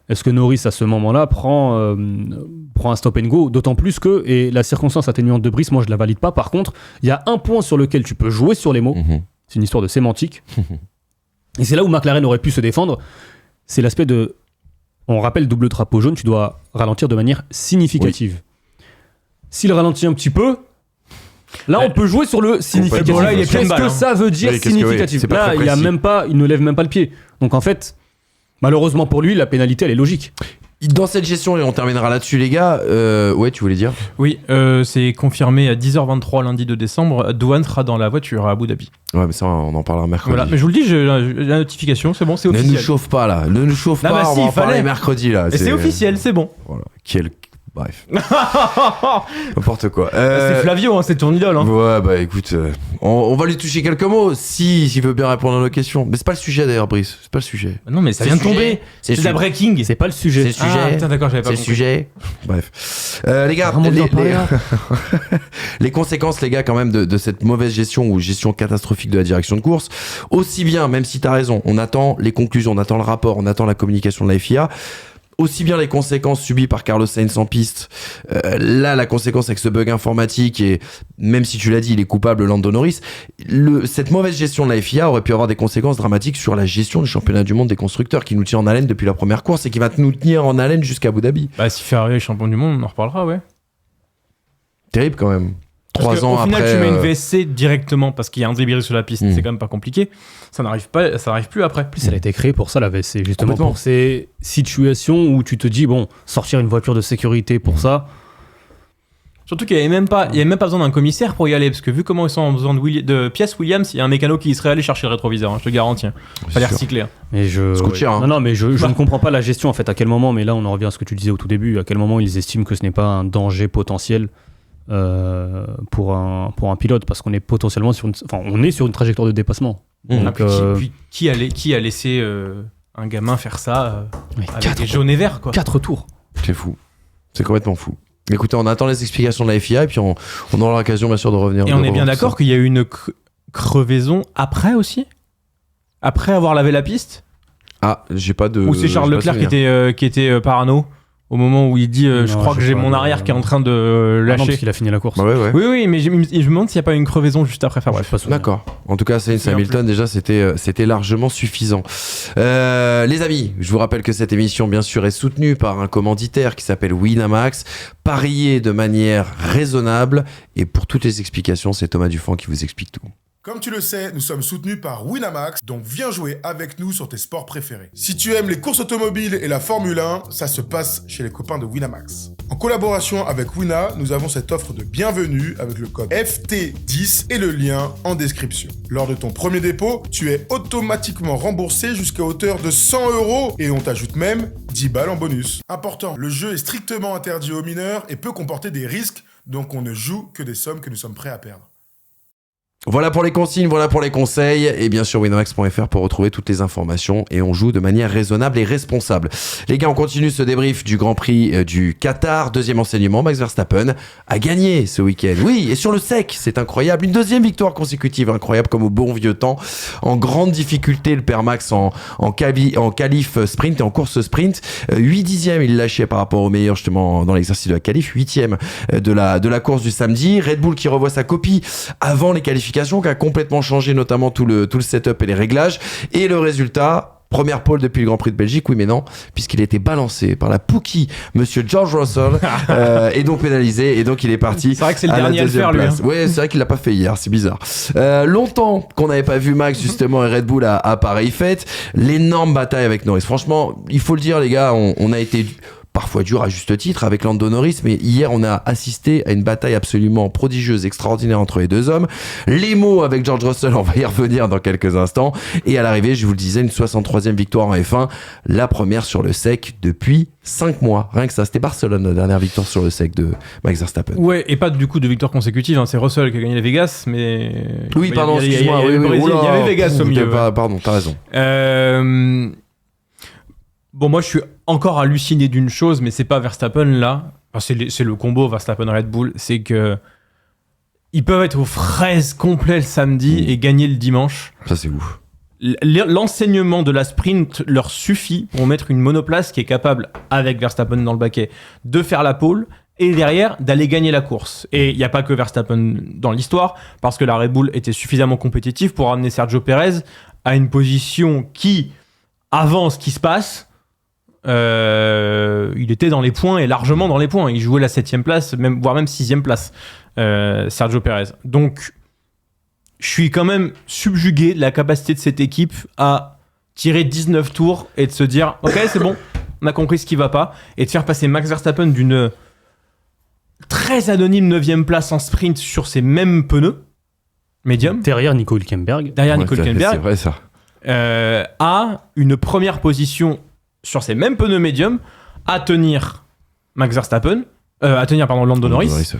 est-ce que Norris, à ce moment-là, prend un stop and go? D'autant plus que, et la circonstance atténuante de Brice, moi, je la valide pas. Par contre, il y a un point sur lequel tu peux jouer sur les mots. C'est une histoire de sémantique. Et c'est là où McLaren aurait pu se défendre. C'est l'aspect de... On rappelle double drapeau jaune, tu dois ralentir de manière significative. S'il ralentit un petit peu, Là, on peut jouer sur le significatif. Bon, là, il est plein de Qu'est-ce balles, que ça veut dire Oui, qu'est-ce que- significatif oui, c'est pas Là, très il précis. ne lève même pas le pied. Donc en fait, malheureusement pour lui, la pénalité, elle est logique. Dans cette gestion, et on terminera là-dessus, les gars, ouais, tu voulais dire? Oui, c'est confirmé à 10h23 lundi 2 décembre. Douane sera dans la voiture à Abu Dhabi. Ouais, mais ça, on en parlera mercredi. Voilà, mais je vous le dis, j'ai la notification, c'est bon, c'est Ne nous officiel. chauffe pas là, ne nous chauffe Ah pas, bah on si, va en il fallait. parler mercredi là. Et c'est officiel, c'est bon. Voilà, bref, n'importe quoi. C'est Flavio, hein, c'est ton idole. Hein. Ouais, bah écoute, on va lui toucher quelques mots s'il veut bien répondre à nos questions. Mais c'est pas le sujet d'ailleurs, Brice, c'est pas le sujet. Non, mais ça C'est vient de le sujet. tomber. C'est C'est le de la sujet. breaking. C'est pas le sujet. C'est le sujet. Ah, putain, d'accord, j'avais pas C'est le compris. sujet. Bref. Les gars, Vraiment bien parlé, là. les conséquences, les gars, quand même, de cette mauvaise gestion ou gestion catastrophique de la direction de course, aussi bien, même si t'as raison, on attend les conclusions, on attend le rapport, on attend la communication de la FIA, aussi bien les conséquences subies par Carlos Sainz en piste, là la conséquence avec ce bug informatique, et même si tu l'as dit il est coupable Lando Norris, cette mauvaise gestion de la FIA aurait pu avoir des conséquences dramatiques sur la gestion du championnat du monde des constructeurs qui nous tient en haleine depuis la première course et qui va nous tenir en haleine jusqu'à Abu Dhabi. Bah, si Ferrari est champion du monde, on en reparlera, ouais. Terrible quand même. Parce 3 ans au final, après, tu mets une VSC directement parce qu'il y a un débris sur la piste, c'est quand même pas compliqué. Ça n'arrive plus après. En plus, elle a été créée pour ça, la VSC, justement Complètement. pour ces situations où tu te dis, bon, sortir une voiture de sécurité pour ça, Surtout qu'il n'y avait même pas besoin d'un commissaire pour y aller, parce que vu comment ils sont en besoin de pièces Williams, il y a un mécano qui y serait allé chercher le rétroviseur, hein, je te garantis. Hein. Fallait sûr. recycler. Hein. mais Ça coûte cher, hein. Non, mais je ne comprends pas la gestion, en fait, à quel moment, mais là, on en revient à ce que tu disais au tout début, à quel moment ils estiment que ce n'est pas un danger potentiel pour un pilote, parce qu'on est potentiellement sur une trajectoire de dépassement. Mmh. Donc, Puis qui a laissé un gamin faire ça mais avec des jaunes et verts, quoi. 4 tours. C'est fou. C'est complètement fou. Écoutez, on attend les explications de la FIA et puis on aura l'occasion bien sûr de revenir. Et on est bien d'accord qu'il y a eu une crevaison après aussi? Après avoir lavé la piste? Ah, j'ai pas de. Ou c'est Charles j'ai pas Leclerc qui était parano au moment où il dit je Non, crois que j'ai j'ai pas mon de- arrière qui est en train de Ah non, lâcher. parce qu'il a fini la course. Bah ouais. Oui, mais je me demande s'il n'y a pas eu une crevaison juste après. Enfin Je bref. suis pas souvenir. D'accord. En tout cas, Sainz souviens Hamilton, déjà, c'était largement suffisant. Les amis, je vous rappelle que cette émission, bien sûr, est soutenue par un commanditaire qui s'appelle Winamax. Pariez de manière raisonnable. Et pour toutes les explications, c'est Thomas Dufan qui vous explique tout. Comme tu le sais, nous sommes soutenus par Winamax, donc viens jouer avec nous sur tes sports préférés. Si tu aimes les courses automobiles et la Formule 1, ça se passe chez les copains de Winamax. En collaboration avec Wina, nous avons cette offre de bienvenue avec le code FT10 et le lien en description. Lors de ton premier dépôt, tu es automatiquement remboursé jusqu'à hauteur de 100 € et on t'ajoute même 10 balles en bonus. Important, le jeu est strictement interdit aux mineurs et peut comporter des risques, donc on ne joue que des sommes que nous sommes prêts à perdre. Voilà pour les consignes, voilà pour les conseils. Et bien sûr, winamax.fr pour retrouver toutes les informations. Et on joue de manière raisonnable et responsable. Les gars, on continue ce débrief du Grand Prix du Qatar. Deuxième enseignement, Max Verstappen a gagné ce week-end. Oui, et sur le sec, c'est incroyable. Une deuxième victoire consécutive, incroyable comme au bon vieux temps. En grande difficulté, le père Max en qualif sprint et en course sprint. 8 dixièmes, il lâchait par rapport au meilleur justement dans l'exercice de la qualif. 8e de la course du samedi. Red Bull qui revoit sa copie avant les qualifications, qui a complètement changé notamment tout le setup et les réglages. Et le résultat, première pole depuis le Grand Prix de Belgique, oui mais non, puisqu'il a été balancé par la Pookie, monsieur George Russell, et donc pénalisé, et donc il est parti. C'est vrai que c'est le à la dernier à le deuxième faire, lui. place. Ouais, c'est vrai qu'il l'a pas fait hier, c'est bizarre. Longtemps qu'on n'avait pas vu Max justement et Red Bull à pareille fête. L'énorme bataille avec Norris. Franchement, il faut le dire les gars, on a été parfois dur à juste titre avec Lando Norris, mais hier on a assisté à une bataille absolument prodigieuse, extraordinaire entre les deux hommes. Les mots avec George Russell, on va y revenir dans quelques instants. Et à l'arrivée, je vous le disais, une 63e victoire en F1, la première sur le sec depuis 5 mois. Rien que ça, c'était Barcelone, la dernière victoire sur le sec de Max Verstappen. Ouais, et pas du coup de victoire consécutive, hein. C'est Russell qui a gagné les Vegas, mais. Oui, pardon, Il y excuse-moi. avait Oui, Brésil, oula, il y avait Vegas au milieu. Pardon, t'as raison. Bon, moi je suis encore halluciné d'une chose, mais c'est pas Verstappen là. Enfin, c'est le combo Verstappen-Red Bull. C'est que ils peuvent être aux fraises complets le samedi et gagner le dimanche. Ça, c'est ouf. L'enseignement de la sprint leur suffit pour mettre une monoplace qui est capable, avec Verstappen dans le baquet, de faire la pole et derrière d'aller gagner la course. Et il n'y a pas que Verstappen dans l'histoire, parce que la Red Bull était suffisamment compétitive pour amener Sergio Perez à une position qui, avant ce qui se passe, il était dans les points et largement dans les points. Il jouait la 7e place, voire même 6e place, Sergio Pérez. Donc, je suis quand même subjugué de la capacité de cette équipe à tirer 19 tours et de se dire « Ok, c'est bon, on a compris ce qui va pas » et de faire passer Max Verstappen d'une très anonyme 9e place en sprint sur ses mêmes pneus médium. Derrière Nico Hülkenberg. C'est vrai ça. À une première position sur ces mêmes pneus médium à tenir Max Verstappen, Lando Norris,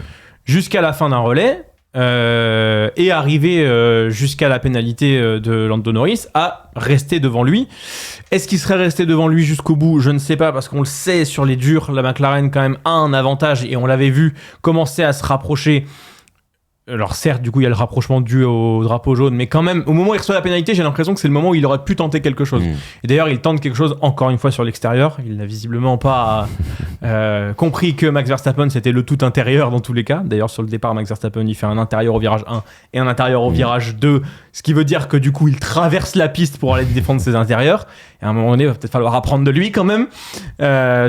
jusqu'à la fin d'un relais et arriver jusqu'à la pénalité de Lando Norris à rester devant lui. Est-ce qu'il serait resté devant lui jusqu'au bout ? Je ne sais pas, parce qu'on le sait, sur les durs, la McLaren quand même a un avantage et on l'avait vu commencer à se rapprocher. Alors certes, du coup, il y a le rapprochement dû au drapeau jaune, mais quand même, au moment où il reçoit la pénalité, j'ai l'impression que c'est le moment où il aurait pu tenter quelque chose. Et d'ailleurs, il tente quelque chose, encore une fois, sur l'extérieur. Il n'a visiblement pas compris que Max Verstappen, c'était le tout intérieur dans tous les cas. D'ailleurs, sur le départ, Max Verstappen, il fait un intérieur au virage 1 et un intérieur au virage 2, ce qui veut dire que du coup, il traverse la piste pour aller défendre ses intérieurs. Et à un moment donné, il va peut-être falloir apprendre de lui quand même,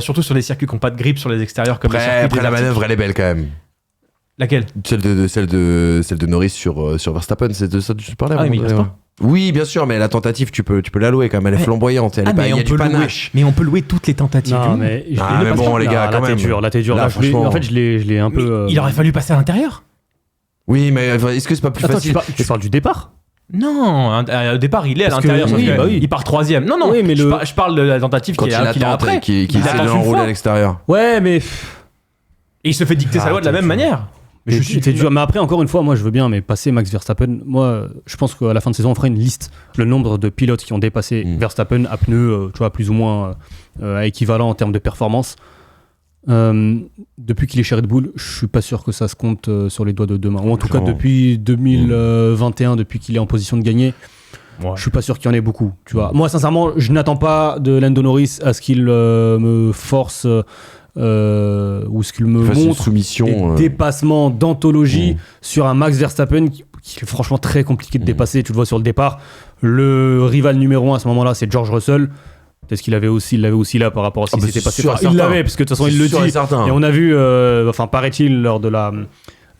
surtout sur les circuits qui n'ont pas de grip sur les extérieurs comme les circuits Après, la manœuvre, elle est belle quand même. Laquelle ? Celle de Norris sur Verstappen, c'est de ça que tu parlais. Ah oui, mais il passe pas. Oui, bien sûr, mais la tentative, tu peux la louer quand même. Elle est flamboyante. Il y a du panache. Mais on peut louer toutes les tentatives. Non, mais bon, les gars, quand même. Là, t'es dur. Là, franchement. En fait, je l'ai un peu. Il aurait fallu passer à l'intérieur. Oui, mais est-ce que c'est pas plus facile ? Tu parles du départ ? Non, au départ, il est à l'intérieur. Il part 3e. Non, oui, mais je parle de la tentative qu'il a après. Qui essaie de l'enrouler à l'extérieur. Ouais, mais. Et il se fait dicter sa loi de la même manière. Mais dur. Mais après, encore une fois, moi je veux bien, mais passer Max Verstappen, moi je pense qu'à la fin de saison, on fera une liste, le nombre de pilotes qui ont dépassé Verstappen à pneus, tu vois, plus ou moins équivalent en termes de performance. Depuis qu'il est chez Red Bull, je suis pas sûr que ça se compte sur les doigts de deux mains. Ou en tout cas, depuis 2021, depuis qu'il est en position de gagner, je suis pas sûr qu'il y en ait beaucoup. Tu vois. Moi, sincèrement, je n'attends pas de Lando Norris à ce qu'il me force. Ou ce qu'il me montre soumission, des dépassements d'anthologie sur un Max Verstappen qui est franchement très compliqué de dépasser. Tu le vois sur le départ, le rival numéro 1 à ce moment là c'est George Russell. Peut-être qu'il l'avait aussi là par rapport à ce qui s'était passé. Il l'avait parce que de toute façon il le dit et on a vu paraît-il lors de la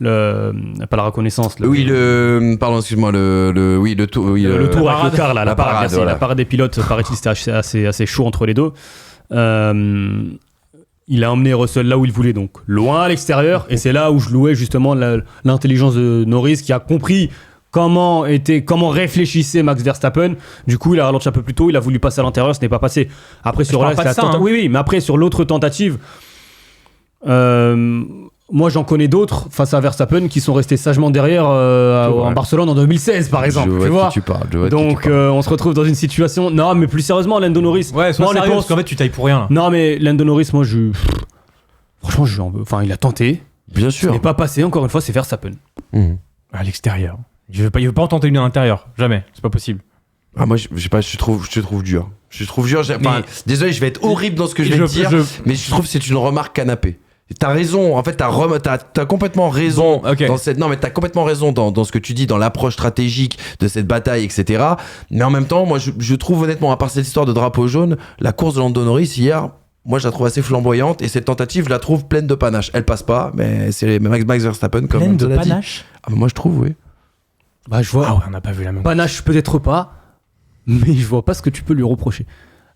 pas la reconnaissance pardon excuse-moi le tour le tour avec le car là, la parade, voilà. La parade des pilotes, paraît-il c'était assez chaud entre les deux. Il a emmené Russell là où il voulait, donc loin à l'extérieur, et c'est là où je louais justement l'intelligence de Norris qui a compris comment réfléchissait Max Verstappen. Du coup, il a ralenti un peu plus tôt, il a voulu passer à l'intérieur, ce n'est pas passé. Après sur oui, mais après sur l'autre tentative, moi j'en connais d'autres face à Verstappen qui sont restés sagement derrière en Barcelone en 2016 par exemple. Tu vois. Donc on se retrouve dans une situation. Non, mais plus sérieusement, Lando Norris. Ouais, sois sérieux, parce qu'en fait tu tailles pour rien. Là. Non, mais Lando Norris, moi franchement, il a tenté. Bien sûr. Ce n'est pas passé. Encore une fois, c'est Verstappen. À l'extérieur. Il veut pas en tenter une à l'intérieur. Jamais. C'est pas possible. Ah, moi, je sais pas, je te trouve dur. Désolé, je vais être horrible dans ce que je vais te dire, mais je trouve que c'est une remarque canapé. T'as raison, en fait, t'as complètement raison. Bon, okay. Mais t'as complètement raison dans ce que tu dis, dans l'approche stratégique de cette bataille, etc. Mais en même temps, moi, je trouve honnêtement, à part cette histoire de drapeau jaune, la course de Lando Norris hier, moi, je la trouve assez flamboyante et cette tentative, je la trouve pleine de panache. Elle passe pas, mais c'est Max Verstappen comme pleine de l'a dit. panache. Ah, moi, je trouve, oui. Bah, je vois. Ah ouais, on n'a pas vu la même. Panache peut-être pas, mais je vois pas ce que tu peux lui reprocher.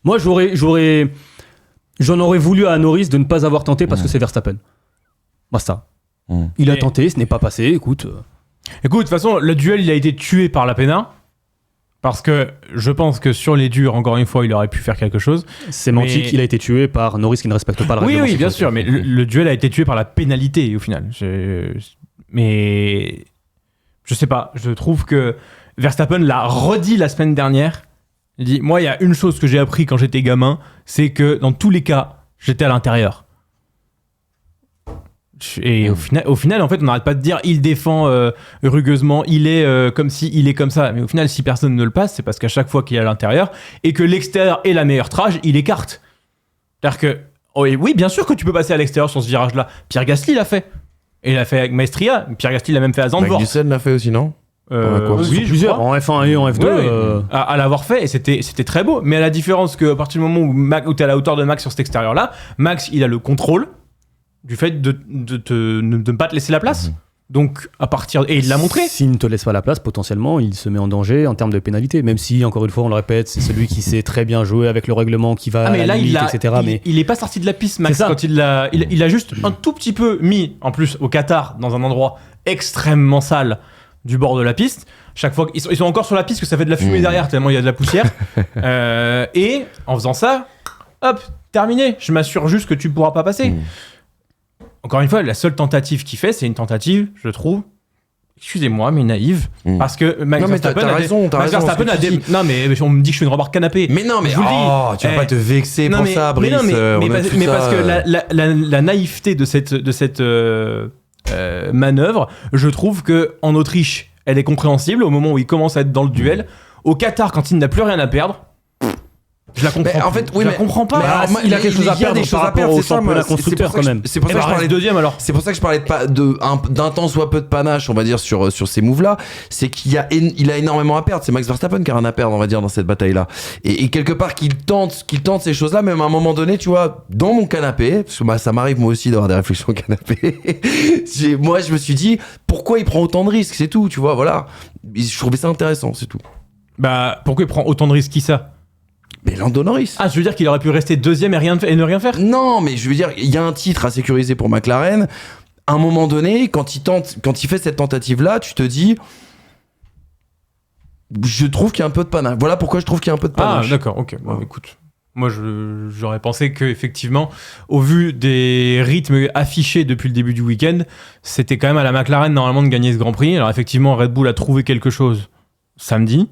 Moi, j'en aurais voulu à Norris de ne pas avoir tenté parce que c'est Verstappen. Basta. Il a tenté, ce n'est pas passé. Écoute, de toute façon, le duel, il a été tué par la Pena. Parce que je pense que sur les durs, encore une fois, il aurait pu faire quelque chose. Sémantique, il a été tué par Norris qui ne respecte pas le règlement. Oui, bien sûr, mais le duel a été tué par la pénalité au final. Mais je sais pas, je trouve que Verstappen l'a redit la semaine dernière. Il dit, moi, il y a une chose que j'ai appris quand j'étais gamin, c'est que dans tous les cas, j'étais à l'intérieur. Et au final, en fait, on n'arrête pas de dire il défend rugueusement, il est comme si, il est comme ça. Mais au final, si personne ne le passe, c'est parce qu'à chaque fois qu'il est à l'intérieur et que l'extérieur est la meilleure trage, il écarte. C'est-à-dire que, oui, bien sûr que tu peux passer à l'extérieur sur ce virage-là. Pierre Gasly l'a fait. Et il l'a fait avec Maestria. Pierre Gasly l'a même fait à Zandvoort. Magnussen l'a fait aussi, non ? Oui, plusieurs, en F1 et en F2. Ouais, à l'avoir fait, et c'était très beau. Mais à la différence que à partir du moment où t'es à la hauteur de Max sur cet extérieur-là, Max, il a le contrôle du fait de ne pas te laisser la place. Donc, et il l'a montré. S'il ne te laisse pas la place, potentiellement, il se met en danger en termes de pénalité. Même si, encore une fois, on le répète, c'est celui qui sait très bien jouer avec le règlement, qui va à la limite, etc. Il est pas sorti de la piste, Max, quand il a juste un tout petit peu mis, en plus, au Qatar, dans un endroit extrêmement sale du bord de la piste. Chaque fois qu'ils sont encore sur la piste, que ça fait de la fumée derrière, tellement il y a de la poussière. Et en faisant ça, hop, terminé. Je m'assure juste que tu pourras pas passer. Encore une fois, la seule tentative qu'il fait, c'est une tentative, je trouve, excusez-moi, mais naïve. Parce que Max Verstappen a des... Non, mais on me dit que je suis une remorque canapé. Mais non, mais je vous le dis. Tu vas pas te vexer pour ça, Brice. Mais parce que la naïveté de cette manœuvre, je trouve qu'en Autriche, elle est compréhensible au moment où il commence à être dans le duel. Au Qatar, quand il n'a plus rien à perdre, je la comprends. En fait, oui, je la comprends pas. Alors, il a quelque chose à perdre par rapport au championnat constructeur quand même. C'est pour ça que je parlais deuxième alors. C'est pour ça que je parlais d'un temps soit peu de panache, on va dire, sur ces moves-là. C'est qu'il a énormément à perdre. C'est Max Verstappen qui a rien à perdre, on va dire, dans cette bataille-là. Et quelque part qu'il tente ces choses-là, même à un moment donné, tu vois, dans mon canapé, parce que ça m'arrive moi aussi d'avoir des réflexions au canapé. Moi, je me suis dit, pourquoi il prend autant de risques, c'est tout, tu vois, voilà. Je trouvais ça intéressant, c'est tout. Bah, pourquoi il prend autant de risques qui ça? Mais Lando Norris. Ah, je veux dire qu'il aurait pu rester deuxième et ne rien faire? Non, mais je veux dire, il y a un titre à sécuriser pour McLaren. À un moment donné, quand il fait cette tentative-là, tu te dis, je trouve qu'il y a un peu de panache. Voilà pourquoi je trouve qu'il y a un peu de panache. Ah, d'accord, ok. Bon, écoute, moi, j'aurais pensé qu'effectivement, au vu des rythmes affichés depuis le début du week-end, c'était quand même à la McLaren normalement de gagner ce Grand Prix. Alors effectivement, Red Bull a trouvé quelque chose samedi.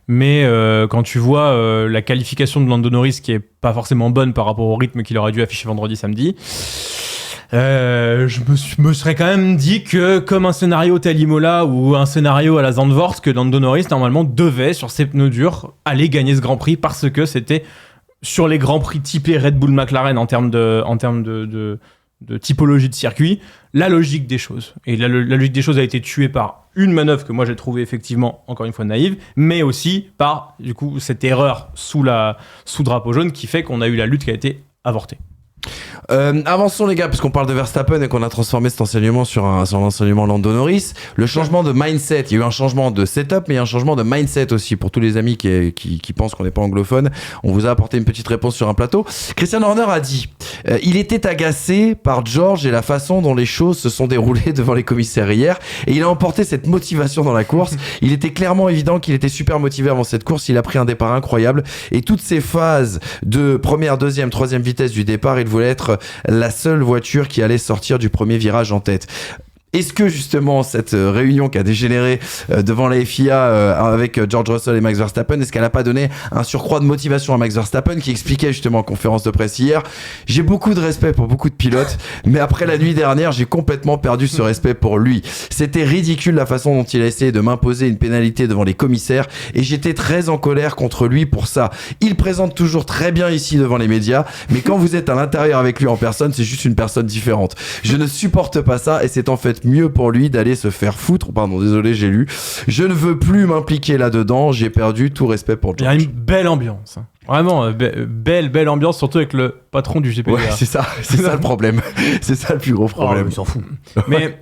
Mais quand tu vois la qualification de Lando Norris qui est pas forcément bonne par rapport au rythme qu'il aurait dû afficher vendredi, samedi, je me serais quand même dit que comme un scénario tel Imola ou un scénario à la Zandvoort, que Lando Norris normalement devait sur ses pneus durs aller gagner ce Grand Prix parce que c'était sur les Grands Prix typés Red Bull McLaren en termes de typologie de circuit, la logique des choses. Et la logique des choses a été tuée par une manœuvre que moi j'ai trouvée effectivement, encore une fois, naïve, mais aussi par, du coup, cette erreur sous drapeau jaune qui fait qu'on a eu la lutte qui a été avortée. Avançons les gars, puisqu'on parle de Verstappen et qu'on a transformé cet enseignement sur l'enseignement Lando Norris. Le changement de mindset, il y a eu un changement de setup, mais il y a un changement de mindset aussi. Pour tous les amis qui pensent qu'on n'est pas anglophone, on vous a apporté une petite réponse sur un plateau. Christian Horner a dit il était agacé par George et la façon dont les choses se sont déroulées devant les commissaires hier, et il a emporté cette motivation dans la course. Il était clairement évident qu'il était super motivé avant cette course. Il a pris un départ incroyable, et toutes ces phases de première, deuxième, troisième vitesse du départ, il voulait être la seule voiture qui allait sortir du premier virage en tête. Est-ce que justement cette réunion qui a dégénéré devant la FIA avec George Russell et Max Verstappen, est-ce qu'elle n'a pas donné un surcroît de motivation à Max Verstappen qui expliquait justement en conférence de presse hier: j'ai beaucoup de respect pour beaucoup de pilotes, mais après la nuit dernière, j'ai complètement perdu ce respect pour lui. C'était ridicule la façon dont il a essayé de m'imposer une pénalité devant les commissaires, et j'étais très en colère contre lui pour ça. Il présente toujours très bien ici devant les médias, mais quand vous êtes à l'intérieur avec lui en personne, c'est juste une personne différente. Je ne supporte pas ça, et c'est en fait mieux pour lui d'aller se faire foutre. Pardon, désolé, j'ai lu. Je ne veux plus m'impliquer là-dedans. J'ai perdu tout respect pour George. Il y a une belle ambiance. Vraiment, belle ambiance, surtout avec le patron du GP. Ouais, c'est ça le problème. C'est ça le plus gros problème. Il s'en fout. Mais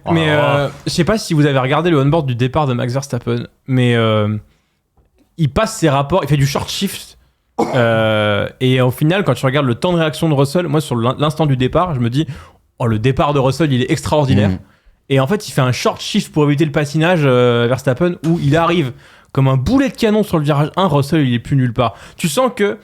je sais pas si vous avez regardé le on-board du départ de Max Verstappen, mais il passe ses rapports, il fait du short shift. Et au final, quand tu regardes le temps de réaction de Russell, moi sur l'instant du départ, je me dis, le départ de Russell, il est extraordinaire. Et en fait, il fait un short shift pour éviter le patinage Verstappen, où il arrive comme un boulet de canon sur le virage 1. Russell, il est plus nulle part. Tu sens que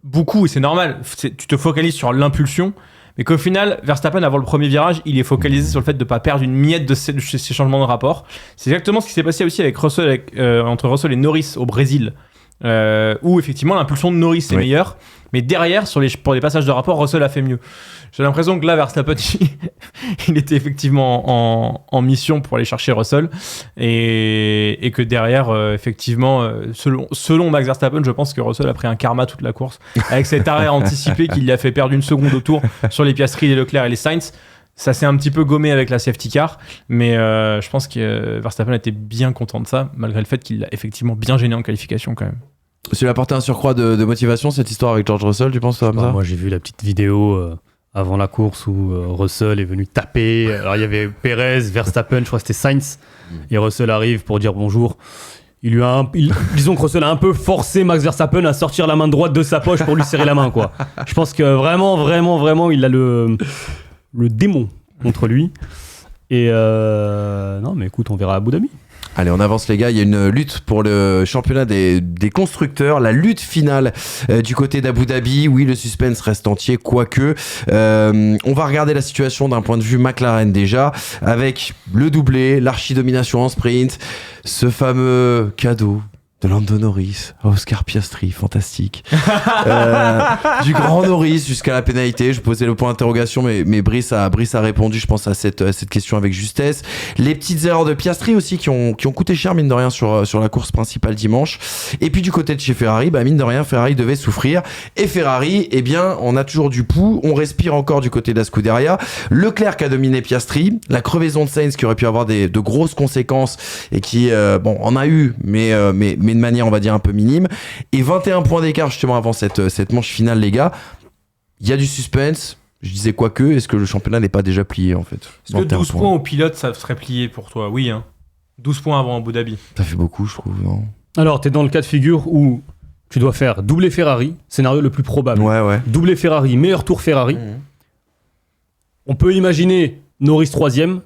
beaucoup, et c'est normal, tu te focalises sur l'impulsion, mais qu'au final, Verstappen, avant le premier virage, il est focalisé sur le fait de ne pas perdre une miette de ces changements de rapport. C'est exactement ce qui s'est passé aussi avec Russell, entre Russell et Norris au Brésil, où effectivement l'impulsion de Norris est meilleure, mais derrière, pour les passages de rapport, Russell a fait mieux. J'ai l'impression que là, Verstappen, il était effectivement en mission pour aller chercher Russell, et que derrière, effectivement, selon Max Verstappen, je pense que Russell a pris un karma toute la course, avec cet arrêt anticipé qui lui a fait perdre une seconde au tour sur les piastri, les Leclerc et les Sainz. Ça s'est un petit peu gommé avec la safety car, mais je pense que Verstappen était bien content de ça, malgré le fait qu'il l'a effectivement bien gêné en qualification quand même. Ça lui a apporté un surcroît de motivation, cette histoire avec George Russell, tu penses, ça, comme ça ? Moi, j'ai vu la petite vidéo avant la course où Russell est venu taper. Alors, il y avait Perez, Verstappen, je crois que c'était Sainz. Et Russell arrive pour dire bonjour. Disons que Russell a un peu forcé Max Verstappen à sortir la main droite de sa poche pour lui serrer la main, quoi. Je pense que vraiment, il a le démon contre lui. Et non, mais écoute, on verra à Abu Dhabi. Allez, on avance les gars, il y a une lutte pour le championnat des constructeurs, la lutte finale du côté d'Abu Dhabi. Oui, le suspense reste entier, quoique. On va regarder la situation d'un point de vue McLaren déjà, avec le doublé, l'archi-domination en sprint, ce fameux cadeau de Lando Norris à Oscar Piastri, fantastique. Du grand Norris jusqu'à la pénalité. Je posais le point d'interrogation, mais Brice a répondu, je pense, à cette question avec justesse. Les petites erreurs de Piastri aussi qui ont coûté cher, mine de rien, sur la course principale dimanche. Et puis du côté de chez Ferrari, mine de rien, Ferrari devait souffrir. Et Ferrari, eh bien, on a toujours du pouls. On respire encore du côté de la Scuderia. Leclerc qui a dominé Piastri. La crevaison de Sainz qui aurait pu avoir de grosses conséquences et qui, en a eu, mais de manière, on va dire, un peu minime. Et 21 points d'écart justement avant cette manche finale, les gars. Il y a du suspense. Je disais quoique, est-ce que le championnat n'est pas déjà plié en fait ? Est-ce que 12 points au pilote, ça serait plié pour toi ? Oui, hein. 12 points avant Abu Dhabi. Ça fait beaucoup, je trouve, non ? Alors, t'es dans le cas de figure où tu dois faire doubler Ferrari, scénario le plus probable. Ouais. Doubler Ferrari, meilleur tour Ferrari. On peut imaginer Norris 3ème,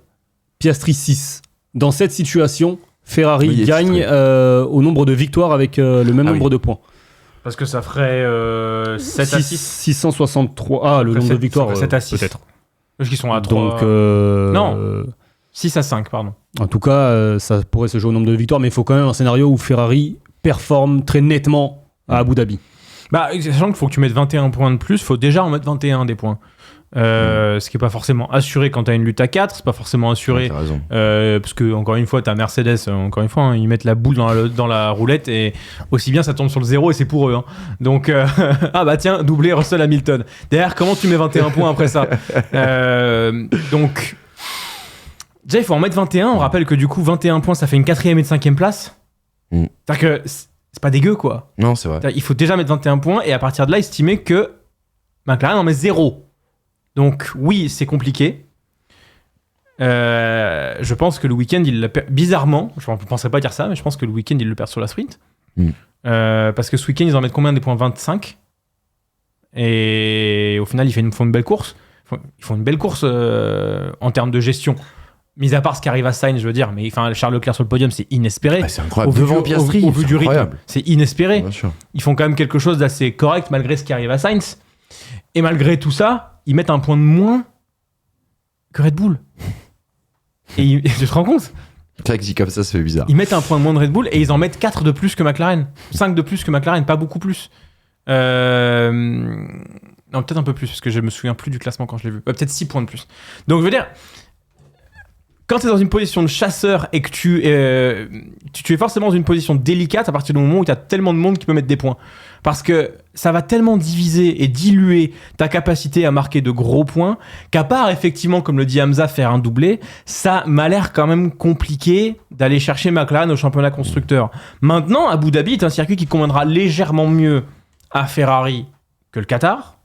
Piastri 6. Dans cette situation, Ferrari gagne au nombre de victoires avec le même nombre de points. Parce que ça ferait 7 à 6. 663. Ah, le nombre de victoires, 7 à 6. peut-être. Parce qu'ils sont à 3. Donc, non. 6 à 5, pardon. En tout cas, ça pourrait se jouer au nombre de victoires, mais il faut quand même un scénario où Ferrari performe très nettement à Abu Dhabi. Bah, sachant qu'il faut que tu mettes 21 points de plus, il faut déjà en mettre 21 des points. Ce qui n'est pas forcément assuré quand tu as une lutte à 4, c'est pas forcément assuré. Parce que, encore une fois, tu as Mercedes, ils mettent la boule dans la roulette et aussi bien ça tombe sur le 0 et c'est pour eux. Hein. Donc, ah bah tiens, doublé Russell Hamilton. Derrière, comment tu mets 21 points après ça Donc, déjà, il faut en mettre 21. On rappelle que du coup, 21 points, ça fait une 4e et une 5e place. C'est-à-dire que c'est pas dégueu, quoi. Non, c'est vrai. Il faut déjà mettre 21 points et à partir de là, estimer que McLaren en met 0. Donc oui, c'est compliqué. Je pense que le week-end, il l'a bizarrement, je ne penserais pas dire ça, mais je pense que le week-end, il le perd sur la sprint. Parce que ce week-end, ils en mettent combien des points ? 25. Et au final, ils font une belle course. Ils font une belle course en termes de gestion. Mis à part ce qui arrive à Sainz, je veux dire, mais Charles Leclerc sur le podium, c'est inespéré. C'est incroyable. Devant Piastri, au vu du rythme, c'est inespéré. Bien sûr. Ils font quand même quelque chose d'assez correct malgré ce qui arrive à Sainz. Et malgré tout ça, ils mettent un point de moins que Red Bull. Et tu te rends compte ? C'est vrai que dit comme ça fait bizarre. Ils mettent un point de moins de Red Bull et ils en mettent 4 de plus que McLaren. 5 de plus que McLaren, pas beaucoup plus. Non, peut-être un peu plus, parce que je me souviens plus du classement quand je l'ai vu. Peut-être 6 points de plus. Donc, je veux dire, quand tu es dans une position de chasseur et que tu es forcément dans une position délicate à partir du moment où tu as tellement de monde qui peut mettre des points. Parce que ça va tellement diviser et diluer ta capacité à marquer de gros points qu'à part, effectivement, comme le dit Hamza, faire un doublé, ça m'a l'air quand même compliqué d'aller chercher McLaren au championnat constructeur. Maintenant, Abu Dhabi est un circuit qui conviendra légèrement mieux à Ferrari que le Qatar.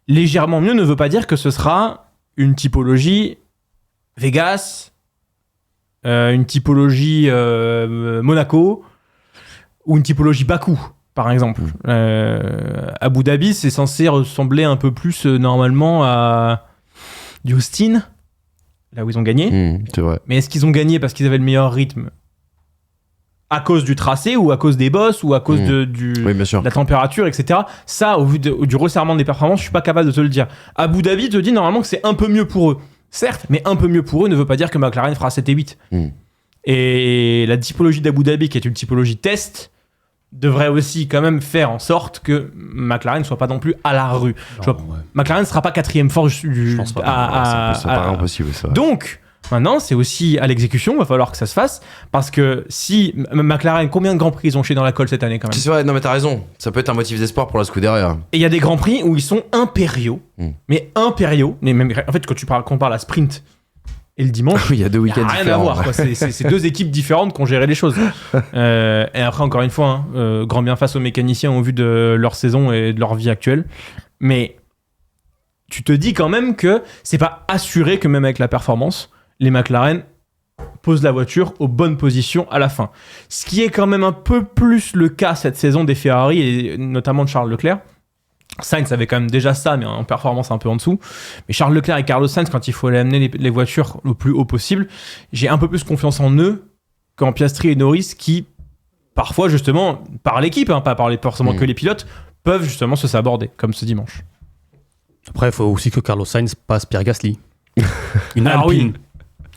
Légèrement mieux ne veut pas dire que ce sera une typologie Vegas, une typologie Monaco ou une typologie Bakou, par exemple. Abu Dhabi, c'est censé ressembler un peu plus normalement à du Austin, là où ils ont gagné. C'est vrai. Mais est-ce qu'ils ont gagné parce qu'ils avaient le meilleur rythme à cause du tracé ou à cause des bosses ou à cause de la température, etc. Ça, au vu du resserrement des performances, je suis pas capable de te le dire. Abu Dhabi te dit normalement que c'est un peu mieux pour eux. Certes, mais un peu mieux pour eux ne veut pas dire que McLaren fera 7 et 8. Et la typologie d'Abu Dhabi, qui est une typologie test, devrait aussi quand même faire en sorte que McLaren ne soit pas non plus à la rue. McLaren ne sera pas 4e fort. Je pense pas. Ça paraît impossible, ça. Donc, Maintenant, c'est aussi à l'exécution, il va falloir que ça se fasse, parce que si McLaren, combien de Grands Prix ils ont jeté dans la colle cette année quand même? C'est vrai, non mais t'as raison, ça peut être un motif d'espoir pour la Scuderia. Et il y a des Grands Prix où ils sont impériaux, mais même, en fait, quand tu compares la sprint et le dimanche, Oui, il y a 2 week-ends rien différents. à voir, quoi. C'est deux équipes différentes qui ont géré les choses. Et après, encore une fois, grand bien face aux mécaniciens au vu de leur saison et de leur vie actuelle. Mais tu te dis quand même que c'est pas assuré que même avec la performance, les McLaren posent la voiture aux bonnes positions à la fin. Ce qui est quand même un peu plus le cas cette saison des Ferrari et notamment de Charles Leclerc. Sainz avait quand même déjà ça, mais en performance un peu en dessous. Mais Charles Leclerc et Carlos Sainz, quand il faut aller amener les voitures le plus haut possible, j'ai un peu plus confiance en eux qu'en Piastri et Norris qui, parfois justement, par l'équipe, pas par forcément que les pilotes, peuvent justement se saborder, comme ce dimanche. Après, il faut aussi que Carlos Sainz passe Pierre Gasly. Une Alors Alpine.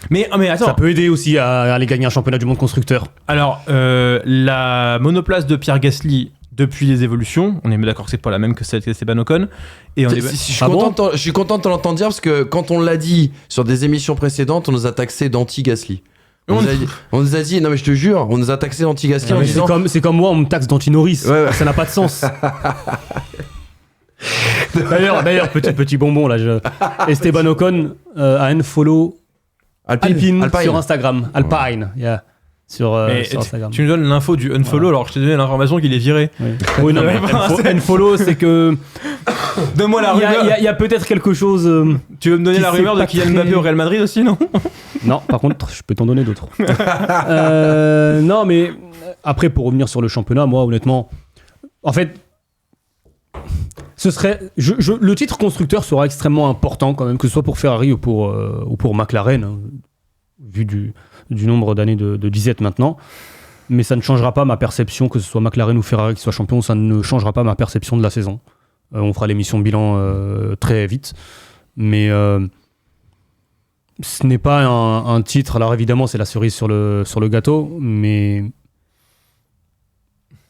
Mais attends. Ça peut aider aussi à aller gagner un championnat du monde constructeur. Alors, la monoplace de Pierre Gasly depuis les évolutions, on est d'accord que c'est pas la même que celle d'Esteban Ocon. Et Je suis content de l'entendre dire parce que quand on l'a dit sur des émissions précédentes, on nous a taxé d'anti-Gasly. On nous a dit, non mais je te jure, on nous a taxé d'anti-Gasly en disant... C'est comme moi, on me taxe d'anti-Norris. Ouais. Ça n'a pas de sens. D'ailleurs, petit bonbon là. Esteban Ocon a unfollow Alpine sur Instagram. Alpine, yeah. Sur Instagram. Tu me donnes l'info du unfollow, alors je t'ai donné l'information qu'il est viré. Oui, non, mais unfollow, c'est que. Donne-moi la rumeur. Il y a peut-être quelque chose. Tu veux me donner la rumeur de Kylian Mbappé au Real Madrid aussi, non? Non, par contre, je peux t'en donner d'autres. Non, mais après, pour revenir sur le championnat, moi, honnêtement, en fait, ce serait. Le titre constructeur sera extrêmement important quand même, que ce soit pour Ferrari ou pour McLaren, hein, vu du nombre d'années de disette maintenant. Mais ça ne changera pas ma perception, que ce soit McLaren ou Ferrari qui soit champion, ça ne changera pas ma perception de la saison. On fera l'émission bilan très vite. Mais ce n'est pas un titre. Alors évidemment, c'est la cerise sur le gâteau. Mais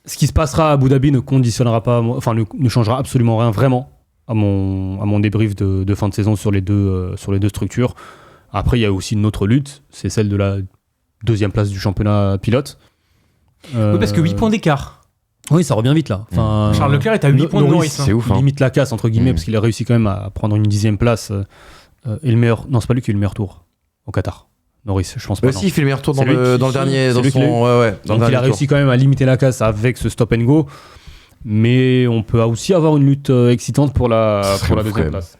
ce qui se passera à Abu Dhabi ne conditionnera pas, enfin ne changera absolument rien vraiment à mon débrief de fin de saison sur les deux structures. Après, il y a aussi une autre lutte, c'est celle de la deuxième place du championnat pilote. Oui, parce que 8 points d'écart. Oui, ça revient vite là. Enfin, Charles Leclerc est à 8 points de Norris. C'est ouf. Limite la casse, entre guillemets, parce qu'il a réussi quand même à prendre une 10e place. Et le meilleur. Non, c'est pas lui qui a eu le meilleur tour au Qatar. Norris, je pense pas. Si, il fait le meilleur tour dans le dernier. Donc il a réussi quand même à limiter la casse avec ce stop and go. Mais on peut aussi avoir une lutte excitante pour la deuxième place.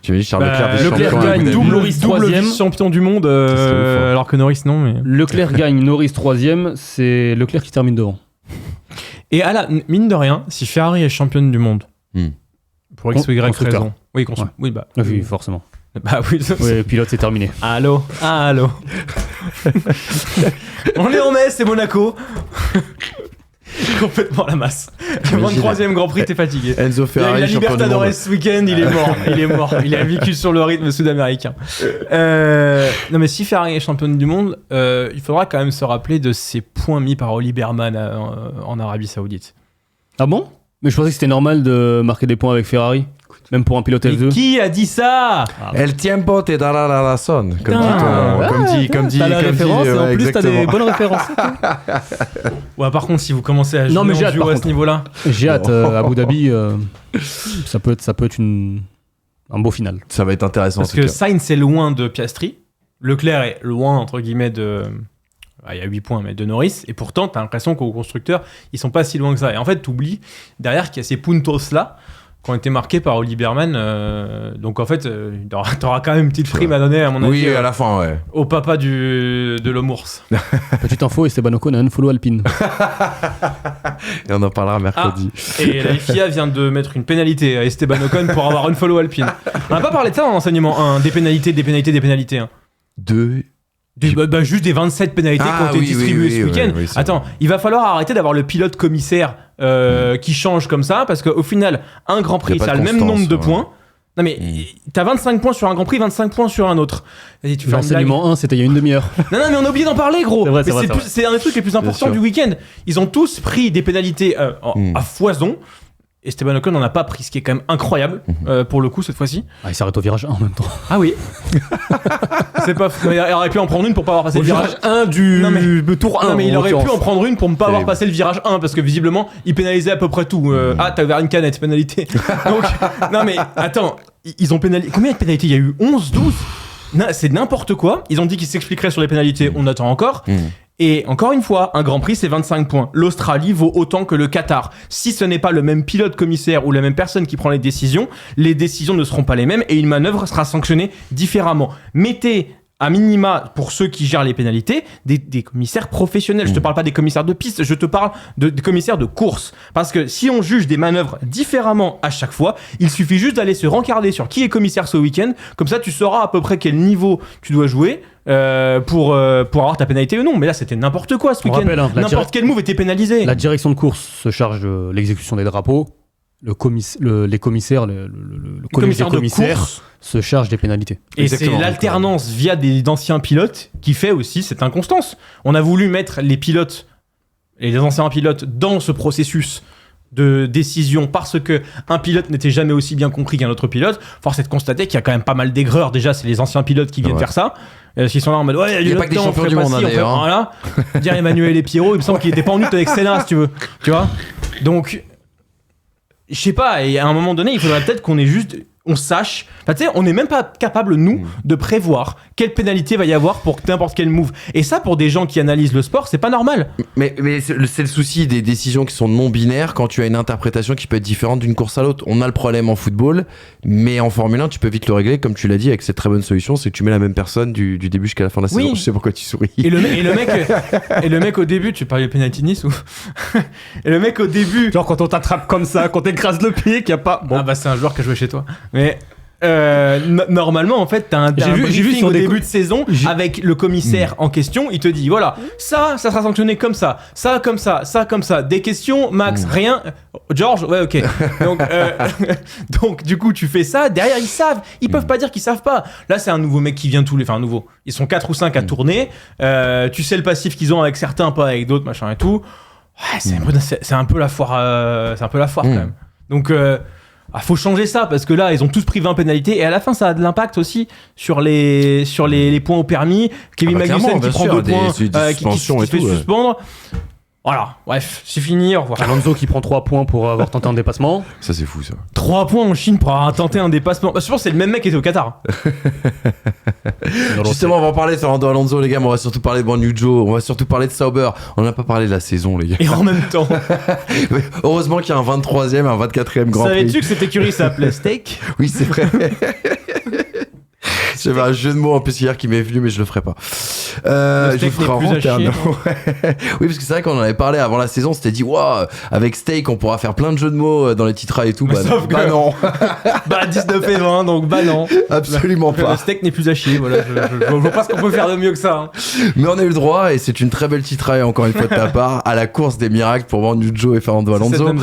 Tu m'as dit Charles Leclerc gagne double vice-champion du monde, alors que Norris non. Mais... Leclerc gagne, Norris 3ème, c'est Leclerc qui termine devant. Et mine de rien, si Ferrari est championne du monde, pour X ou Y raison. Oui, oui, forcément. Bah oui, oui, pilote, c'est terminé. Allô. On est en mai, c'est Monaco. Complètement la masse. 23e Grand Prix, t'es fatigué. Enzo Ferrari, la Libertadores ce week-end, il est mort. Il a vécu sur le rythme sud-américain. Non mais si Ferrari est championne du monde, il faudra quand même se rappeler de ces points mis par Oli Berman en Arabie Saoudite. Ah bon? Mais je pensais que c'était normal de marquer des points avec Ferrari. Même pour un pilote F2. Mais qui a dit ça? El tiempo te dará la razón. Comme dit. T'as la référence et en plus t'as des bonnes références. Ouais, par contre, si vous commencez à jouer en duo à ce niveau-là. J'ai hâte. Abu Dhabi, ça peut être un beau final. Ça va être intéressant. Parce que Sainz est loin de Piastri. Leclerc est loin, entre guillemets, de. Il y a 8 points, mais de Norris. Et pourtant, t'as l'impression qu'aux constructeurs, ils sont pas si loin que ça. Et en fait, t'oublies derrière qu'il y a ces puntos-là qui ont été marqués par Oli Berman. Donc en fait, t'auras quand même une petite prime à donner, à mon avis. Oui, à la fin, ouais. Au papa de l'homme ours. Petite info, Esteban Ocon a un follow Alpine. Et on en parlera mercredi. Et la FIA vient de mettre une pénalité à Esteban Ocon pour avoir un follow Alpine. On n'a pas parlé de ça en enseignement 1, des pénalités. Hein. Juste des 27 pénalités qui ont été distribuées ce week-end. Oui, attends, il va falloir arrêter d'avoir le pilote commissaire qui change comme ça, parce qu'au final, un Grand Prix, ça a le même nombre de points. Non mais t'as 25 points sur un Grand Prix, 25 points sur un autre. Vas-y, tu fais l'enseignement 1, c'était il y a une demi-heure. Non mais on a oublié d'en parler, gros. C'est un des trucs les plus importants du week-end. Ils ont tous pris des pénalités à foison. Esteban Ocon n'en a pas pris, ce qui est quand même incroyable pour le coup cette fois-ci. Ah, il s'arrête au virage 1 en même temps. Ah oui. C'est pas fou. Il aurait pu en prendre une pour pas avoir passé Au le virage. virage 1 du tour 1. Non mais il aurait pu en prendre une pour ne pas avoir Terrible. passé le virage 1 parce que visiblement il pénalisait à peu près tout. Ah t'as ouvert une canette, pénalité. Donc non mais attends, ils ont pénalisé. Combien de pénalités il y a eu 11, 12 Non, c'est n'importe quoi. Ils ont dit qu'ils s'expliqueraient sur les pénalités, on attend encore. Et encore une fois, un Grand Prix, c'est 25 points. L'Australie vaut autant que le Qatar. Si ce n'est pas le même pilote commissaire ou la même personne qui prend les décisions ne seront pas les mêmes et une manœuvre sera sanctionnée différemment. Mettez à minima, pour ceux qui gèrent les pénalités, des commissaires professionnels. Je te parle pas des commissaires de piste, je te parle de commissaires de course. Parce que si on juge des manœuvres différemment à chaque fois, il suffit juste d'aller se rencarder sur qui est commissaire ce week-end. Comme ça, tu sauras à peu près quel niveau tu dois jouer pour avoir ta pénalité ou non. Mais là, c'était n'importe quoi ce week-end. Rappelle, hein, N'importe quel move était pénalisé. La direction de course se charge de l'exécution des drapeaux. Les commissaires, le collège des commissaires course se charge des pénalités. Et Exactement. c'est l'alternance via d'anciens pilotes qui fait aussi cette inconstance. On a voulu mettre les pilotes et les anciens pilotes dans ce processus de décision parce que un pilote n'était jamais aussi bien compris qu'un autre pilote. Force est de constater qu'il y a quand même pas mal d'aigreurs. Déjà, c'est les anciens pilotes qui viennent faire ça. S'ils sont là en mode ouais, il y a pas que des champions du monde d'ailleurs. Voilà. Dire Emmanuel et Pierrot, il me semble qu'il était pas en lutte avec Senna, si tu veux. Tu vois. Donc je sais pas, et à un moment donné, il faudrait peut-être on sache, enfin, tu sais, on n'est même pas capable, nous, de prévoir quelle pénalité va y avoir pour n'importe quel move. Et ça, pour des gens qui analysent le sport, c'est pas normal. Mais c'est le souci des décisions qui sont non binaires quand tu as une interprétation qui peut être différente d'une course à l'autre. On a le problème en football, mais en Formule 1, tu peux vite le régler, comme tu l'as dit, avec cette très bonne solution, c'est que tu mets la même personne du début jusqu'à la fin de la saison. Je sais pourquoi tu souris. Et le mec au début, tu parlais de penalty Nice ou et le mec au début, Genre quand on t'attrape comme ça, quand t'écrases le pied, qu'il n'y a pas... Bon. Ah bah c'est un joueur qui a joué chez toi. Mais normalement en fait t'as un J'ai vu briefing sur au des début de saison avec le commissaire en question. Il te dit voilà, ça sera sanctionné comme ça comme ça. Des questions Max, rien. George, ouais ok. Donc du coup tu fais ça. Derrière ils peuvent pas dire qu'ils savent pas. Là c'est un nouveau mec qui vient nouveau. Ils sont 4 ou 5 à tourner. Tu sais le passif qu'ils ont avec certains, pas avec d'autres, machin et tout. Ouais, c'est un peu la foire. C'est un peu la foire quand même. Donc faut changer ça parce que là ils ont tous pris 20 pénalités et à la fin ça a de l'impact aussi sur les points au permis. Kevin Magnussen qui prend 2 points, qui se fait suspendre. Voilà, bref, c'est fini, au revoir. Alonso qui prend 3 points pour avoir tenté un dépassement. Ça c'est fou ça. 3 points en Chine pour avoir tenté un dépassement. Bah, je pense que c'est le même mec qui était au Qatar. Justement, on va en parler de Fernando Alonso, les gars, mais on va surtout parler de Guan Yu Zhou, on va surtout parler de Sauber. On n'a pas parlé de la saison, les gars. Et en même temps, Heureusement qu'il y a un 23e, un 24e Grand Prix. savais-tu que cette écurie s'appelait Steak? Oui, c'est vrai. J'avais un jeu de mots en plus hier qui m'est venu, mais je le ferai pas. Le steak je ferai n'est plus à chier. Oui, parce que c'est vrai qu'on en avait parlé avant la saison, on s'était dit, waouh, avec steak, on pourra faire plein de jeux de mots dans les titres et tout. Mais sauf que- non. Bah 19 et 20, donc bah non. Absolument Le pas. steak n'est plus à chier, voilà. Je vois pas ce qu'on peut faire de mieux que ça. Hein. Mais on a eu le droit, et c'est une très belle titraille encore une fois de ta part, à la course des miracles pour Guan Yu Zhou et Fernando Alonso.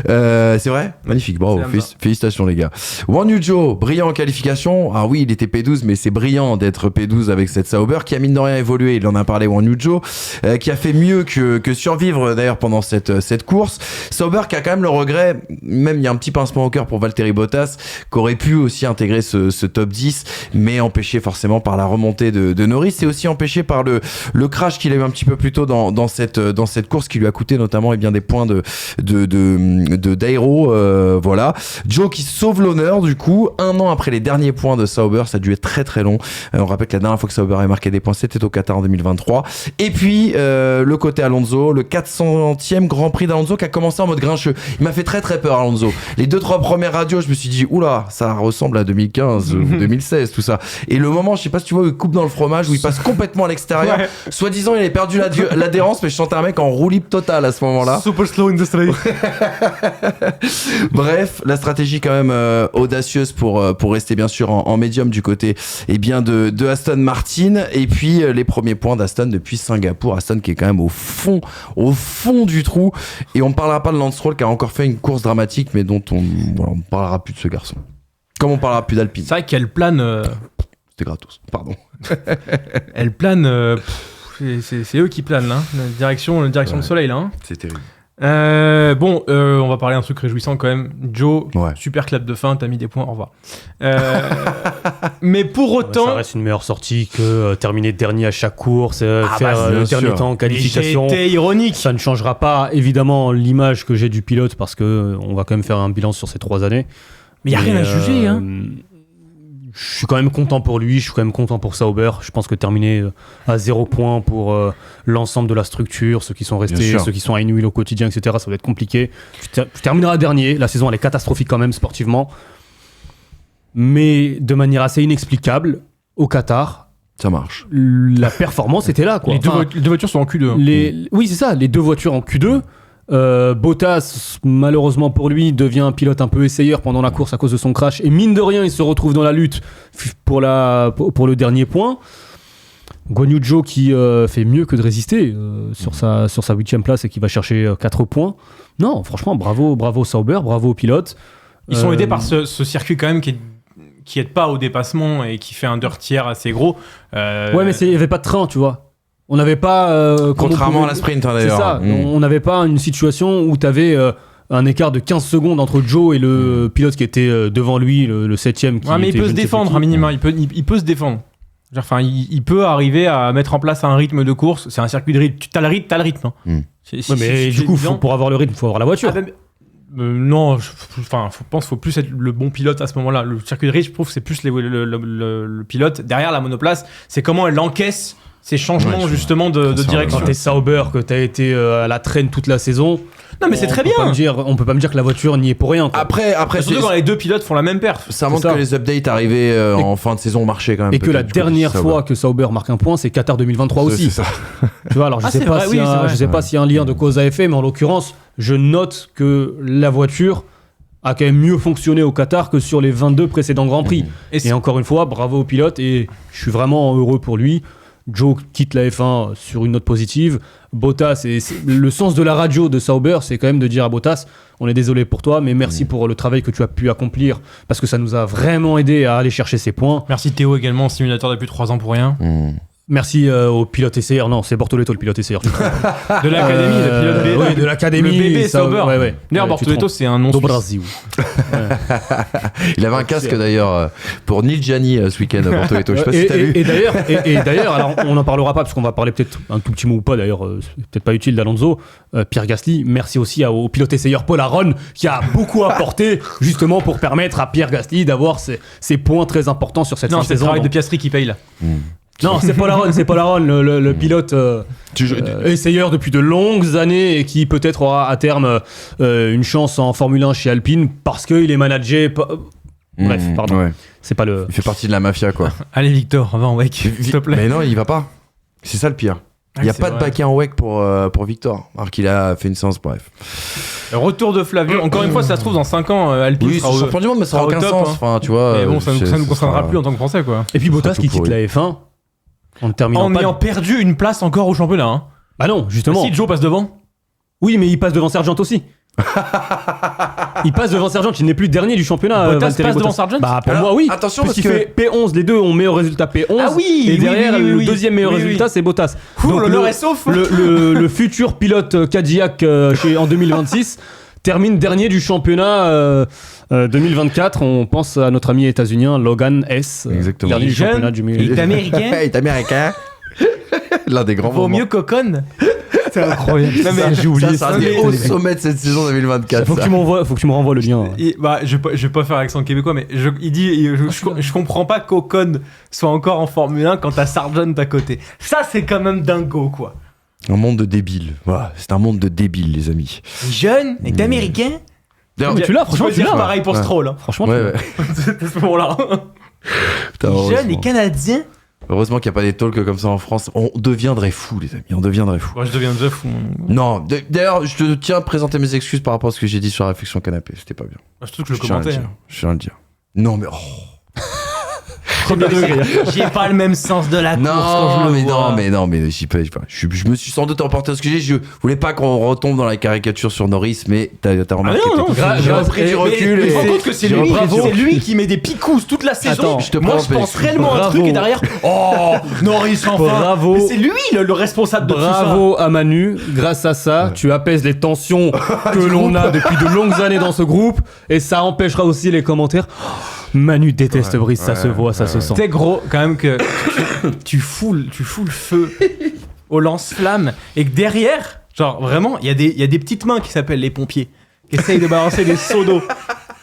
C'est vrai? Magnifique, bravo. Félicitations les gars. Guan Yu Zhou, brillant en qualification. Ah oui, il était P12, mais c'est brillant d'être P12 avec cette Sauber qui a mine de rien évolué. Il en a parlé, Guan Yu Zhou, qui a fait mieux que survivre d'ailleurs pendant cette course. Sauber qui a quand même le regret, même il y a un petit pincement au cœur pour Valtteri Bottas, qui aurait pu aussi intégrer ce top 10, mais empêché forcément par la remontée de Norris, et aussi empêché par le crash qu'il a eu un petit peu plus tôt dans cette course qui lui a coûté notamment des points d'aéro. Voilà. Zhou qui sauve l'honneur du coup, 1 an après les derniers points de Sauber, ça a dû être très très long. On rappelle que la dernière fois que Sauber a marqué des points, c'était au Qatar en 2023. Et puis le côté Alonso, le 400e Grand Prix d'Alonso qui a commencé en mode grincheux. Il m'a fait très très peur Alonso. Les 2-3 premières radios, je me suis dit oula, ça ressemble à 2015 ou 2016 tout ça. Et le moment, je sais pas si tu vois, où il coupe dans le fromage, où il passe complètement à l'extérieur. Ouais. Soi-disant, il avait perdu l'adhérence, mais je sentais un mec en roue libre totale à ce moment-là. Super slow in the straight. Bref, la stratégie quand même audacieuse pour rester bien sûr en médium du côté de Aston Martin, et puis les premiers points d'Aston depuis Singapour. Aston qui est quand même au fond du trou, et on ne parlera pas de Lance Stroll qui a encore fait une course dramatique, mais dont on ne parlera plus de ce garçon, comme on parlera plus d'Alpine. C'est vrai qu'elle plane c'était gratos, pardon. Elle plane c'est eux qui planent là, la direction ouais. du soleil là. Hein. C'est terrible. On va parler d'un truc réjouissant quand même. Joe, super clap de fin, t'as mis des points, au revoir. Mais pour autant... Ça reste une meilleure sortie que terminer dernier à chaque course, faire le dernier temps en qualification. J'ai été ironique. Ça ne changera pas évidemment l'image que j'ai du pilote parce qu'on va quand même faire un bilan sur ces 3 années. Mais il n'y a rien à juger. Hein. Je suis quand même content pour lui, je suis quand même content pour Sauber. Je pense que terminer à 0 points pour l'ensemble de la structure, ceux qui sont restés, ceux qui sont à Inouï au quotidien, etc., ça va être compliqué. Tu termineras dernier, la saison elle est catastrophique quand même sportivement. Mais de manière assez inexplicable, au Qatar, ça marche. La performance était là. Quoi. Les deux voitures sont en Q2. Oui, c'est ça, les 2 voitures en Q2. Bottas, malheureusement pour lui, devient un pilote un peu essayeur pendant la course à cause de son crash. Et mine de rien, il se retrouve dans la lutte pour le dernier point. Guan Yu Zhou qui fait mieux que de résister sur sa 8ème place et qui va chercher 4 points. Non, franchement, bravo Sauber, bravo aux pilotes. Ils sont aidés par ce circuit quand même qui aide pas au dépassement et qui fait un dirtière assez gros. Ouais, mais il n'y avait pas de train, tu vois. On n'avait pas... Contrairement à la sprint, hein, d'ailleurs. C'est ça, on n'avait pas une situation où tu avais un écart de 15 secondes entre Joe et le pilote qui était devant lui, le 7ème. Mais il peut se défendre, un minimum. Il peut se défendre. Enfin, il peut arriver à mettre en place un rythme de course. C'est un circuit de rythme. Tu as le rythme. Hein. Mais du coup, pour avoir le rythme, il faut avoir la voiture. Non, je pense qu'il faut plus être le bon pilote à ce moment-là. Le circuit de rythme, je trouve que c'est plus le pilote. Derrière la monoplace, c'est comment elle encaisse ces changements justement de direction. Quand t'es Sauber, que t'as été à la traîne toute la saison. Non, mais c'est très bien. On peut pas me dire que la voiture n'y est pour rien. Quoi. Après surtout quand les 2 pilotes font la même perf. Ça montre que les updates arrivés en fin de saison marchaient quand même. Et que la dernière fois que Sauber marque un point, c'est Qatar 2023 aussi. C'est ça. Tu vois, alors je sais pas s'il y a un lien de cause à effet, mais en l'occurrence, je note que la voiture a quand même mieux fonctionné au Qatar que sur les 22 précédents Grands Prix. Et encore une fois, bravo au pilote et je suis vraiment heureux pour lui. Joe quitte la F1 sur une note positive. Bottas, c'est le sens de la radio de Sauber, c'est quand même de dire à Bottas, on est désolé pour toi, mais merci pour le travail que tu as pu accomplir, parce que ça nous a vraiment aidé à aller chercher ces points. Merci Théo également, simulateur depuis 3 ans pour rien. Merci au pilote essayeur. Non, c'est Bortoleto le pilote essayeur. De l'académie, le pilote bébé. Oui, de l'académie. Le bébé Sauber. Ouais. D'ailleurs, Bortoleto, c'est un nom do suisse. Brasil. Il avait un casque d'ailleurs pour Neil Gianni ce week-end, Bortoleto. Je sais pas si t'as vu. Et d'ailleurs, alors on n'en parlera pas parce qu'on va parler peut-être un tout petit mot ou pas. D'ailleurs, c'est peut-être pas utile d'Alonso. Pierre Gasly, merci aussi au pilote essayeur Paul Aron qui a beaucoup apporté justement pour permettre à Pierre Gasly d'avoir ces points très importants sur cette saison. Non, c'est le travail de Piastri qui paye là. Non, c'est Paul Aron, le pilote essayeur depuis de longues années et qui peut-être aura à terme une chance en Formule 1 chez Alpine parce qu'il est managé. Bref, pardon. Ouais. C'est pas le. Il fait partie de la mafia, quoi. Allez, Victor, va en WEC, s'il te plaît. Mais non, il va pas. C'est ça le pire. Il n'y a pas de baquet en WEC pour Victor, alors qu'il a fait une séance, bref. Retour de Flavio. Encore une fois, ça se trouve, dans 5 ans, Alpine sera champion du monde, mais ça n'a aucun top, sens. Hein. Enfin, tu vois, mais bon, ça nous concernera plus en tant que Français, quoi. Et puis Bottas qui quitte la F1 en ayant perdu une place encore au championnat. Hein. Bah non, justement. Si Joe passe devant. Oui, mais il passe devant Sargent aussi. Il passe devant Sargent, il n'est plus dernier du championnat. Bottas passe devant Sargent. Bah pour moi oui. Attention parce qu'il fait P11, les deux ont meilleur résultat P11. Ah oui. Et derrière le deuxième meilleur résultat c'est Bottas. Donc l'honneur est sauf. Le futur pilote Cadillac en 2026 termine dernier du championnat 2024. On pense à notre ami états-unien Logan S. Exactement. Dernier du championnat du milieu. Il est américain. Il est américain. L'un des grands Vaut moments. mieux Cocon. C'est incroyable. J'ai oublié ça. C'est au sommet de cette saison 2024. Faut que tu me renvoies le lien. Je vais pas faire accent québécois, mais je comprends pas qu'Ocon soit encore en Formule 1 quand t'as Sargent à côté. Ça, c'est quand même dingo, quoi. Un monde de débiles. Voilà, c'est un monde de débiles, les amis. Jeune, est américain. D'ailleurs, tu l'as, franchement, tu l'as. Pareil pour Stroll. Hein. Franchement, ouais. À ce moment-là. Jeune et canadien. Heureusement qu'il n'y a pas des talks comme ça en France. On deviendrait fou, les amis. On deviendrait fou. Moi, je deviens déjà fou. Non, d'ailleurs, je te tiens à présenter mes excuses par rapport à ce que j'ai dit sur la réflexion canapé. C'était pas bien. Je trouve que je commentais. Je viens de le dire. Non, mais. Oh. Premier degré. J'ai pas le même sens de la course quand je le vois. mais je me suis sans doute emporté parce que je voulais pas qu'on retombe dans la caricature sur Norris, mais t'as remarqué. J'ai repris du recul. Mais et tu te rends compte que c'est lui qui met des picousses toute la saison. Attends, Moi, je pense réellement à un truc et derrière, oh, Norris enfin. Bravo. Mais c'est lui le responsable de tout ça. Bravo à Manu, grâce à ça, tu apaises les tensions que l'on a depuis de longues années dans ce groupe et ça empêchera aussi les commentaires. Manu déteste Brice, ça se voit, ça se sent. C'est gros quand même que tu fous le feu au lance-flamme et que derrière, genre vraiment, il y a des petites mains qui s'appellent les pompiers qui essayent de balancer des seaux d'eau.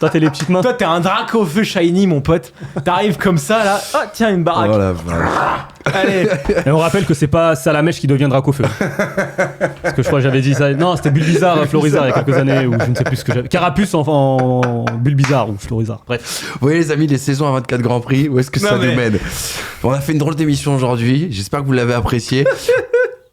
Toi, t'es les petites mains. Toi, t'es un drac au feu shiny, mon pote. T'arrives comme ça, là. Oh, tiens, une baraque. Voilà. Allez. Et on rappelle que c'est pas Salamèche qui devient Dracofeu. Parce que je crois que j'avais dit ça. Non, c'était Bulbizarre, Florizarre il y a quelques années, ou je ne sais plus ce que j'avais. Carapuce en Bulbizarre ou Florizarre. Bref. Vous voyez les amis, les saisons à 24 Grands Prix, où est-ce que ça nous mène? On a fait une drôle d'émission aujourd'hui, j'espère que vous l'avez apprécié.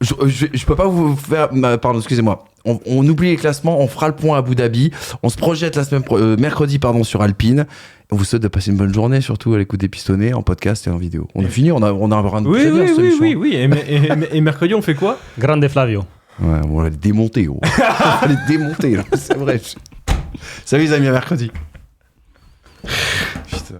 Je peux pas vous faire... Pardon, excusez-moi. On oublie les classements, on fera le point à Abu Dhabi. On se projette la semaine mercredi sur Alpine. On vous souhaite de passer une bonne journée, surtout à l'écoute des Pistonnés, en podcast et en vidéo. On a fini, on a rien de très bien, Oui. Et mercredi, on fait quoi? Grande Flavio. Ouais, on va les démonter, gros. On va les démonter, là. C'est vrai. Salut les amis, à mercredi. Putain.